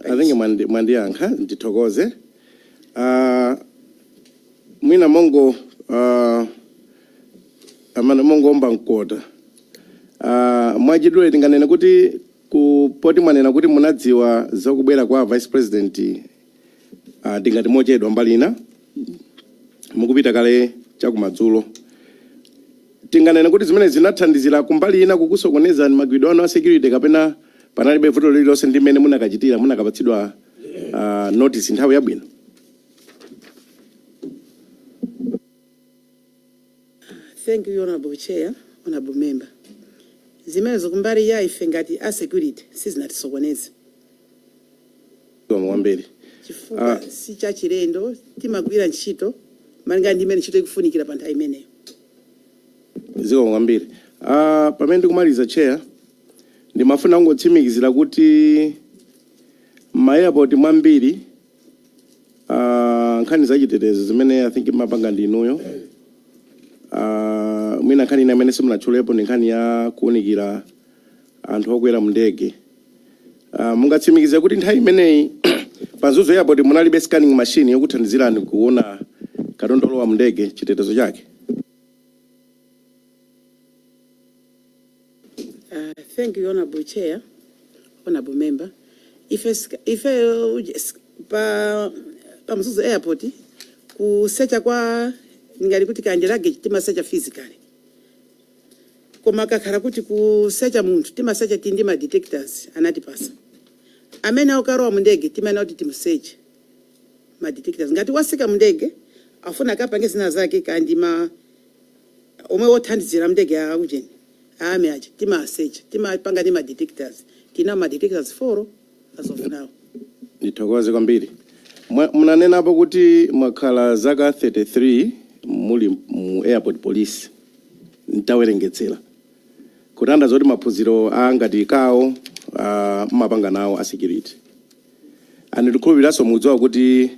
I think mwandiyankha ndithokoze. Mwina mongo amana mongo omba nkota. Mwachidule tinganene kuti kupoti mwanena kuti munadziwa zakubwera kwa vice president tingati mochedwa mbalina mukupita kale chakumadzulo. Tinganene kuti zimene zinathandizira kumbali ina kukusokoneza magwiridwe anu a security kapena panalibe vuto lililonse ndi mmene munakachitira munakapatsidwa notice nthawi yabwino. Thank you, Honorable Chair, Honorable Member. Zimene zokumbali ya ife ngati a security sizinatisokoneza. Mwambiri. Chifukwa si cha chilendo timagwira ntchito malinga ndi imene ntchito ikufunikira pa nthawi imeneyo. Ziwa mwambiri. Pamene ndikumaliza chair ndimafuna kungotsimikizira kuti ma airport mwambiri nkhani zachitetezo zimene I think mapanga ndi inuyo mwina nkhani ina imene simunatchulepo ndi nkhani ya kuwunikira anthu okwera mu ndege. Mungatsimikize kuti nthawi imeneyi pa Mzuzu Airport munalibe scanning machine yokuthandizirani kuona katundu olowa mu ndege chitetezo chake? Thank you, Honorable Chair, Honorable Member. If pa Mzuzu Airport kusecha kwa ningali kuti kanje luggage timasecha physically. Koma kakhala kuti kusecha munthu timasecha tindi ma detectors anatipasa. Amene akarowa mu ndege timene kuti timuseche ma detectors. Ngati wasika mu ndege afuna kapange zina zake kandi omwe wothandizira mu ndege akujeni. Ame aje timasecha timapanga ndi ma detectors. Tina ma detectors 4 as of now. Ndithokoze kwambiri. Munanenapo kuti mwakhala zaka 33 muli mu airport police. Ntawerengetsera. Kutanda zoti maphunziro angati kawo mapanga nawo a security. Ndikukhulupiriraso mudziwa kuti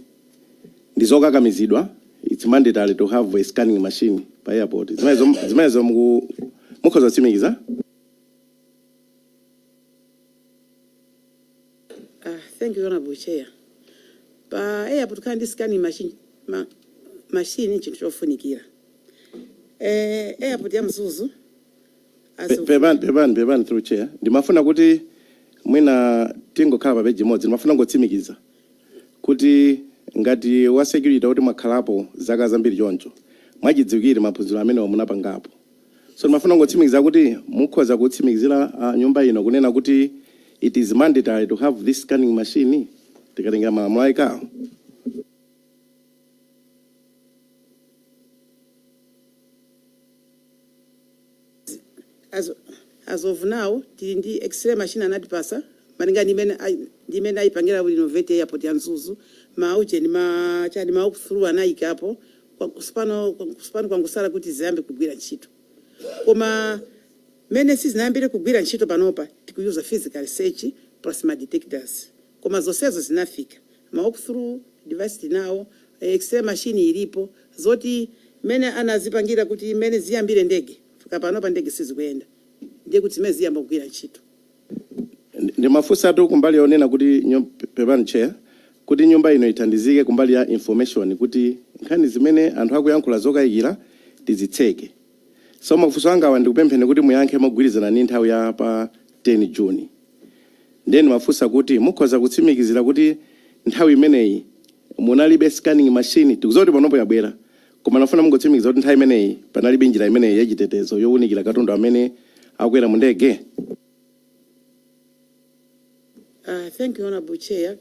ndizokakamizidwa. It's mandatory to have a scanning machine pa airport. Zimenezo mukhoza tsimikiza? Thank you, Honorable Chair. Pa airport kandi scanning machine chinthu chofunikira. Airport ya Mzuzu Pevan through chair. Ndimafuna kuti mwina tingokhala pa page imodzi. Ndimafuna ngotsimikiza kuti ngati wa security kuti mwakhalapo zaka zambiri choncho mwachidziwikire maphunziro amene munapangapo. So ndimafuna ngotsimikiza kuti mukhoza kutsimikizira nyumba ino kunena kuti it is mandatory to have this scanning machine tikatenga malamulo ayikawo. As of now, the X-ray machine anatipasa malinga ndimene ayipangira kuti innovate airport ya Mzuzu mauche chani walk through anayika hapo kusipano kwangusala kuti ziyambe kugwira ntchito. Koma mene sizinayambire kugwira ntchito panopa tikuyuza physical search plus ma detectors. Koma zonsezo zinafika. Walk through device tinawo, X-ray machine ilipo zoti mene anazipangira kuti mene ziyambire ndege. Kapanopa ndege sizikuyenda. Ndiye kuti mezi yamba kugwira ntchito. Ndimafunsa tu kumbali yonena kuti Pevan Chair kuti nyumba ino ithandizike kumbali ya information kuti nkhani zimene anthu akuyankhula zokayikira tizitseke. So mafunso anga ndikupempheni kuti muyankhe mogwirizana ndi nthawi ya pa 10 June. Then mafunsa kuti mukhoza kutsimikizira kuti nthawi imeneyi munalibe scanning machine tikuzoti panopo yabwera. Koma nafuna mungotsimikiza kuti nthawi imeneyi panalibe njira imeneyi yachitetezo yowunikira katundu amene akwera mu ndege. Thank you, Honorable Chair.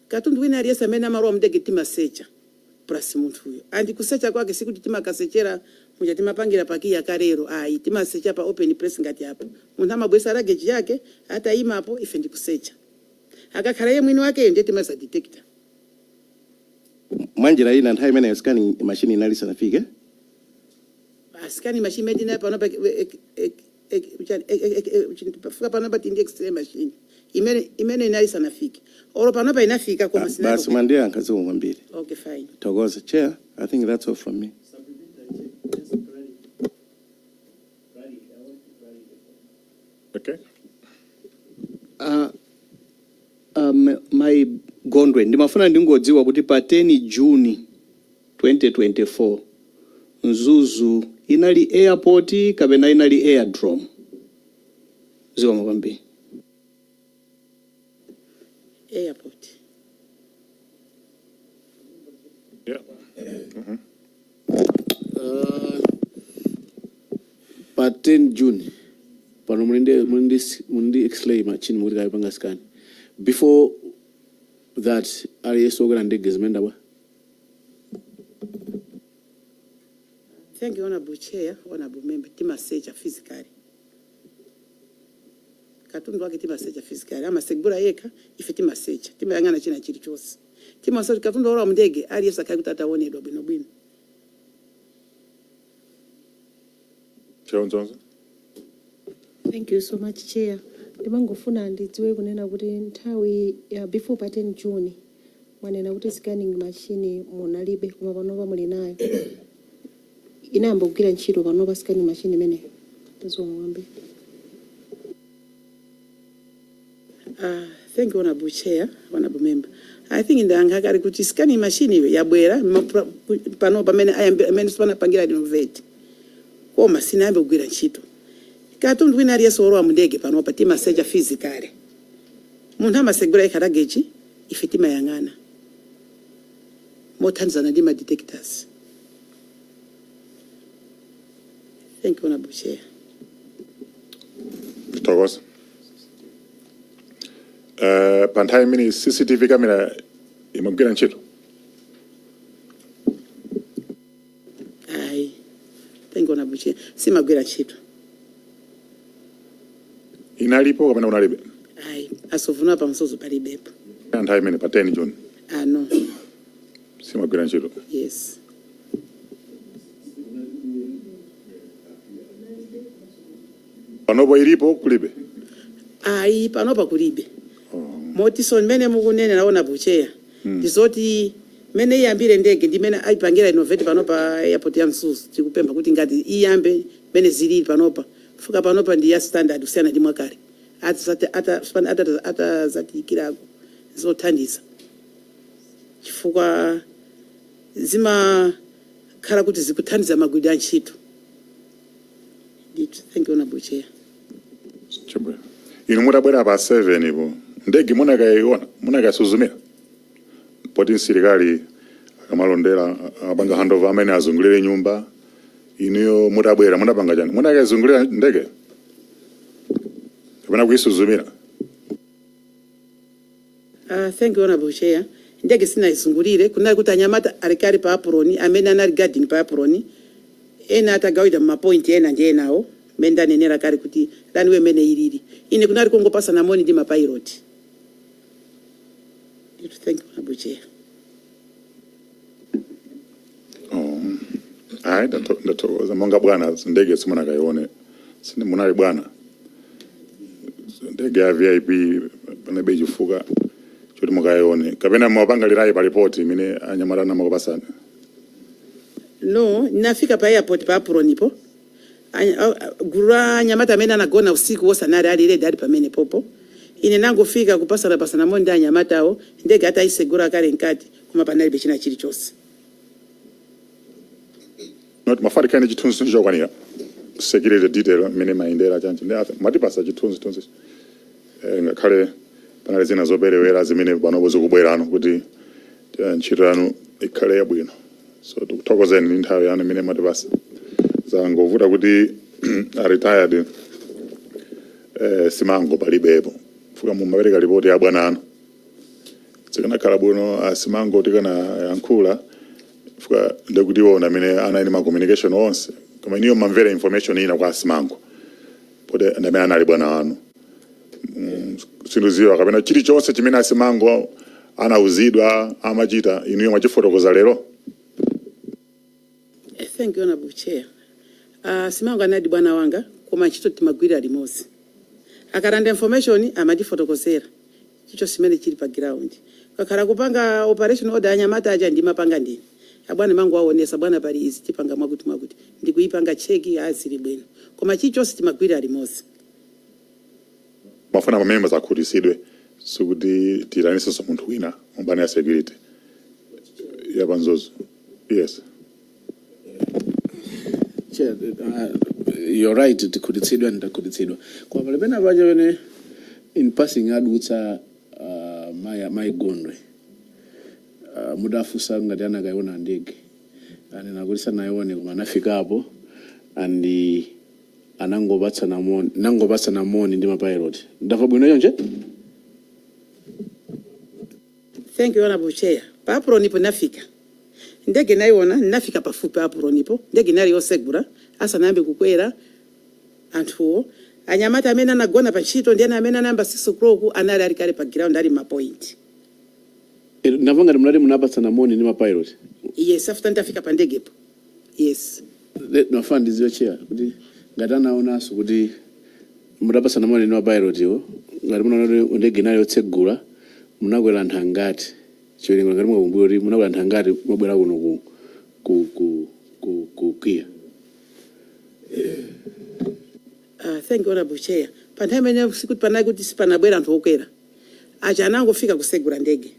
Katundu wina aliyesa amene amarowa mu ndege timasecha plus munthu uyo. Andi kusecha kwake sikuti timakasechera muja timapangira pakiya karero ayi timasecha pa open press ngati hapo. Munthu amabwesa luggage yake hata imapo ife ndikusecha. Akakhala ye mwini wake ndiye timasa detector. Mwanjira ina nthawi imeneyo scanning machine inalisa nafike? Scanning machine medina panopa fika panopa tindi X-ray machine. Imene inalisa nafike. Oro panopa inafika koma sina. Basi mandia ankazi mwambiri. Okay, fine. Togoza Chair, I think that's all from me. Okay. My Gondwe ndimafuna ndingodziwa kuti pa 10 June 2024 Mzuzu inali airport kapena inali airdrome? Ziwa mwambi. Airport. Yeah. Pa 10 June pano mundi X-ray machine muri kaipanga scan. Before that RS ogana ndege zimenda bwa. Thank you, Honorable Chair, Honorable Member. Timasecha physically. Katundu wake timasecha physically. Ama segura yeka ife timasecha. Timayangana china chili chose. Timasecha katundu ora mndege ali yesa kai kutata wonedwa bwino bwino. Chair. Thank you so much, Chair. Ndimangofuna ndidziwe kunena kuti nthawi ya before pa 10 June mwanena kuti scanning machine munalibe koma panopa muli nayo. inayamba kugwira ntchito panopa scanning machine imeneyo. Tazomwambe. Thank you, Honorable Chair, Honorable Member. I think in the angakari kuti scanning machine iyo yabwera pano pamene amene panapangira innovate. Koma sinayambe kugwira ntchito. Katundu wina aliyense olowa mundege panopa timaseja physically. Munthu amasegura ikhalageji ife timayang'ana. Mothandizana ndi ma detectors. Thank you, Honorable Chair. Thokoza. Panthawi imene CCTV camera imagwira ntchito. Ayi. Thank you, Honorable Chair. Simagwira ntchito. Inalipo kapena unalibe? Ayi. Asovuna pa msozo palibepo. Panthawi imene pa 10 June. No. Simagwira ntchito. Yes. Panopo ilipo kulibe? Ayi, panopa kulibe. Motiso mene mukunene naona bucheya. Ndizoti mene iyambire ndege ndi mene aipangira innovate panopa airport ya Msuzi. Tikupemba kuti ngati iyambe mene zilili panopa. Fuka panopa ndi ya standard usiyana ndi mwakale. Ata zatikirako. Zothandiza. Chifukwa zima khala kuti zikuthandiza magwidwe a ntchito. Thank you, Honorable Chair. Chibwe. Inu mutabwera pa 7 ipo. Ndege munakaiona, munakasuzumira. Poti nsilikali akamalondera abanga handover amene azungulire nyumba. Inuyo mutabwera munapanga chani? Munakazungulira ndege? Kapena kuisuzumira? Thank you, Honorable Chair. Ndege sinaizungulire kunali kuti anyamata alikali pa apron amene anali guarding pa apron ena atagawida mapoint ena ndi enawo menda nenera kali kuti lani we mene ilili ine kunali kungopasa na moni ndi mapilot. Thank you, Honorable Chair. Ayi ndatokoza monga bwana ndege simunakaione. Sine munali bwana. Ndege ya VIP panabe chifuka choti mukaione. Kapena mwapanga lirai pa report imene anyamata namakopasana. No, nafika pa airport pa apron ipo. Gura nyamata amene anagona usiku wosanali ali ready ali pamene popo. Ine nangofika kupasana mondi anyamata awo ndege hata isegura kale nkati kuma panali bechina chilichonse. Not mafari kani chitunzi chokwanira. Security detail mene maindera chanchi. Matipasa chitunzi. Ngakhale panali zina zoperewera zimene panopo zikubwerano kuti ntchito yanu ikhale yabwino. So tukuthokozeni ndi nthawi yanu imene matipasa. Zangovuta kuti retired simango palibepo. Fuka mumapereka ripoti ya bwana anu. Tikanakhala bwino simango tikana yankhula. Fuka ndikutiona amene anaine ma communication onse. Koma niyo mamvera information ina kwa simango. Pode ndamene anali bwana wanu. Sinduziwa kapena chilichonse chimene simango anauzidwa amachita inuyo mwachifotokoza lero. Thank you, Honorable Chair. Simango anadi bwana wanga koma ntchito timagwira limodzi. Akaranda information amatifotokozera. Chicho simene chili pa ground. Kakhala kupanga operation order anyamata aja ndi mapanga ndini. Abwana mangu aonesa bwana pali izi tipanga mwakuti. Ndikuipanga cheki azili bwino. Koma chicho timagwira limodzi. Mafuna members akhutisidwe sukuti tiranise munthu wina mbani ya security. Yabanzozo. Yes. Chair, you're right, tikuditsidwa ndakuditsidwa. Kwa palipena paja wene in passing adutsa my gondwe. Mudafusa ngati anakaiona ndege. Anena naione koma anafika hapo andi anangopatsa na moni ndi mapilot. Ndafa bwino yonje? Thank you, Honorable Chair. Pa apron ipo nafika. Ndege naiona nafika pafupi apron ipo. Ndege nali yosegura asa nambe kukwera anthuwo. Anyamata amene anagona pa ntchito ndi amene anamba 6 o'clock anali ali kale pa ground ali mapoint. Ndavanga ndimulati munapatsa na moni ndi mapilot. Yes, after ndafika pa ndegepo. Yes. Nafana ndiziwe Chair kuti ngati anaonanso kuti mudapatsa na moni ndi mapilot iwo ngati munaona ndege nali yotsegula munakwera anthu angati chiwerengo ngati mwakumbukira kuti munakwera anthu angati mwabwera kuno ku kwiya. thank you honorable chair. Panthawi imene sikuti panali kuti sipanabwera anthu okwera. Aja anangofika kusegula ndege.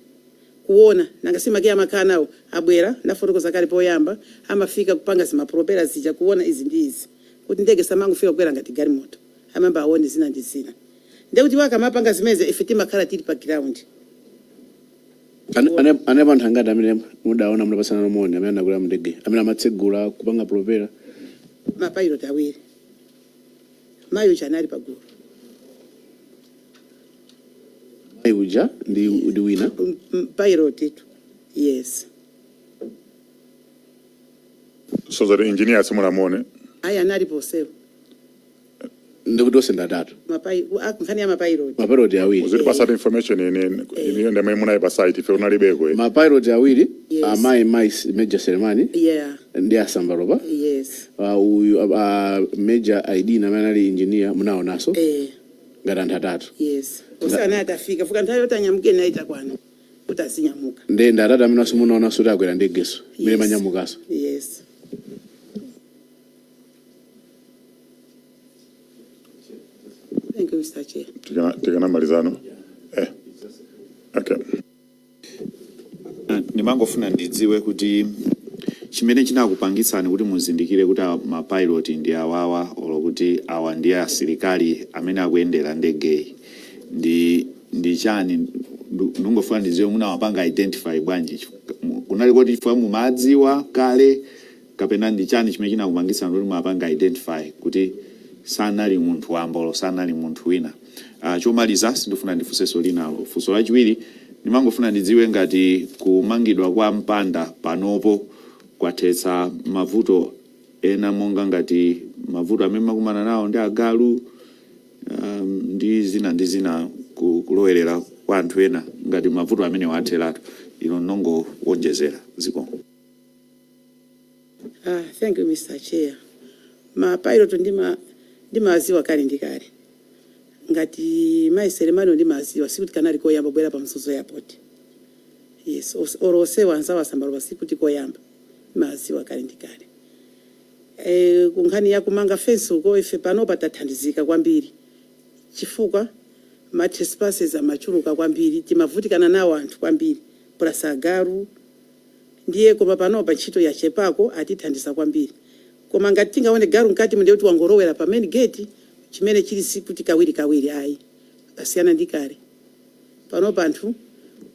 Kuona nanga simakia makhala nawo abwera nafotokoza kale poyamba amafika kupanga zimapropela zija kuona izi ndi izi. Kuti ndege samangofika kukwera ngati galimoto. Amamba aone zina ndi zina. Ndekuti wakamapanga zimeze ife timakhala tili pa ground. Ane panthu angati amene mudaona munapasana nomoni amene anakwera mndege amene amatsegula kupanga propela Mapilot awiri. Mayo chanali pagulu. uja ndi wina Pilot itu. Yes. So that engineer simunamone. Aya anali posewo. ndikuti ose ndatatu Nkhani ya mapilot. mapilot awiri Uziti pasata information iniyo ndamwe munaipa site ife unalibeko. mapilot awiri Yes. amayi Major Selemani Yeah. ndi asambalopa Yes. uyu Major ID namene ali engineer munaonaso ngati anthu atatu Yes. Usana atafika fuka nthawi yotanyamuke naita kwana. Kuti asinyamuka. ndi atatu amene aso munaonaso kuti akwera ndegeso mene Yes. manyamukaso Yes. Thank you, Mr. Chair. Tikana malizano. Okay. Nimangofuna ndidziwe kuti chimene chinakupangisani kuti muzindikire kuti mapilot ndi awawa olo kuti awa ndi asilikali amene akuyendera ndege ndi chani ndungofuna ndidziwe munawapanga identify bwanji kunali kuti chifukwa mumadziwa kale kapena ndi chani chimene chinakupangisani kuti mwapanga identify kuti sanali munthu wambolo sanali munthu wina. Chomaliza sindifuna ndifunsenso linalo funso lachiwiri nimangofuna ndidziwe ngati kumangidwa kwa mpanda panopo kwathetsa mavuto ena monga ngati mavuto amene makumana nawo ndi agalu ndi zina kulowerera kwa anthu ena ngati mavuto amene watheratu ino nongowonjezera ziko. Thank you, Mr. Chair. Mapilot ndimaziwa kale ndi kale. Ngati Mayi Selemani ndimaziwa sikuti kanali koyamba bwera pa Mzuzu airport. Yes, orose wanzawa sambalopa sikuti koyamba. Maziwa kale ndi kale. Kunkhani ya kumanga fence uko ife pano patathandizika kwambiri. Chifukwa ma trespasses amachuluka kwambiri timavutikana nawo anthu kwambiri. Plus agalu ndiye koma pano pa ntchito ya chepako atithandiza kwambiri. Koma ngati tingaone galu nkati munde kuti wangorowera pa main gate chimene chili sikuti kawiri ayi asiyana ndi kale pano panthu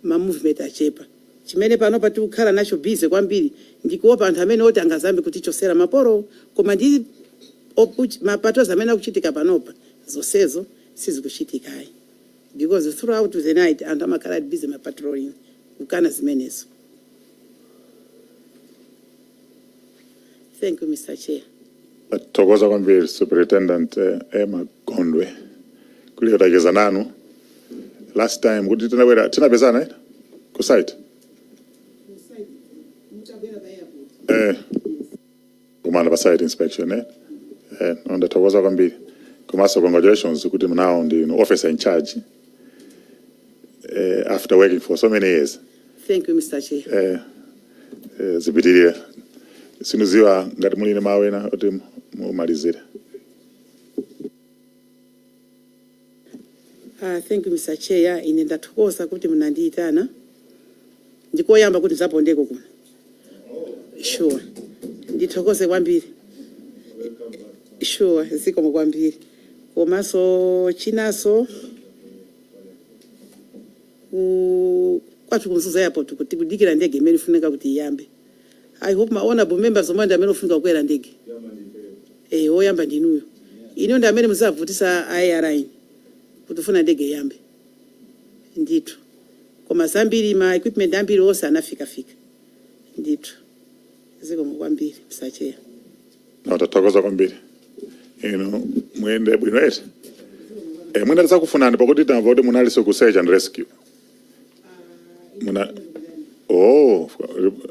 ma movement achepa chimene pano pati kukhala nacho busy kwambiri ndikuopa anthu amene oti angazambe kuti chosera maporo koma ndi mapatos amene akuchitika panopa zonsezo sizikuchitika ayi because throughout the night anthu amakhala busy patrolling kukana zimenezo. Thank you, Mr. Chair. Thokoza kwambiri Superintendent Emma Gondwe. Kuliyotageza nanu. Last time kuti tinapezana ku site. Kumanda pa site inspection onda thokoza kwambiri. Komanso congratulations kuti now ndi officer in charge after working for so many years. Thank you, Mr. Chair. Zipitirire. Sinuziwa ngati muli mawena oti mumalizire. Thank you, Mr. Chair. Ine ndathokoza kuti munandiyitana. Ndikoyamba kuti zapondeko kuno. Sure. Ndithokoze kwambiri. Sure, zikomo kwambiri. Komanso chinaso kwathu ku Mzuzu airport kuti kudikira ndege imene ifunika kuti iyambe. I hope my honorable members omanda amene ofunika kukwera ndege. Oyamba ndinuyo. Ino ndi amene muzavutisa airline kuti ufuna ndege yambe. Ndithu. Koma zambiri ma equipment ambiri onse anafika. Ndithu. Zikomo kwambiri, Mr. Chair. Tathokoza kwambiri. Mwende bwino eti. Mwenda tisakufunani pakuti tamva kuti munaliso ku search and rescue.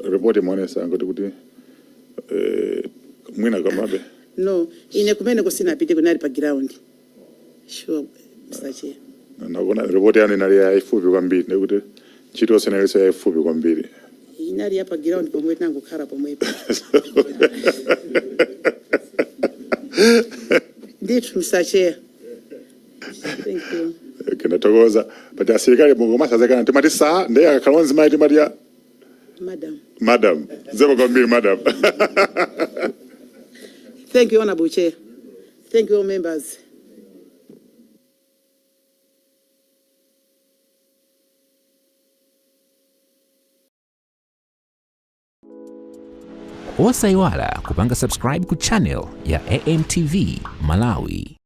Report imonesa kuti mwina kamabe. No, ine kumene kusinapite kunali pa ground. Sure, Mr. Chair. Nakona report yani inali yayifupi kwambiri nekuti ntchito senaliso yayifupi kwambiri. Inali ya pa ground pomwe nangokhala pomwepo. Ndithu, Mr. Chair. Thank you. Kinatokoza pati serikali Bongo masazekana timati saa ndiye akakalonzi mai timati ya Madam. Zebo kwambiri madam. Thank you, Honorable Chair. Thank you, all members. Osaiwala kupanga subscribe ku channel ya AMTV Malawi.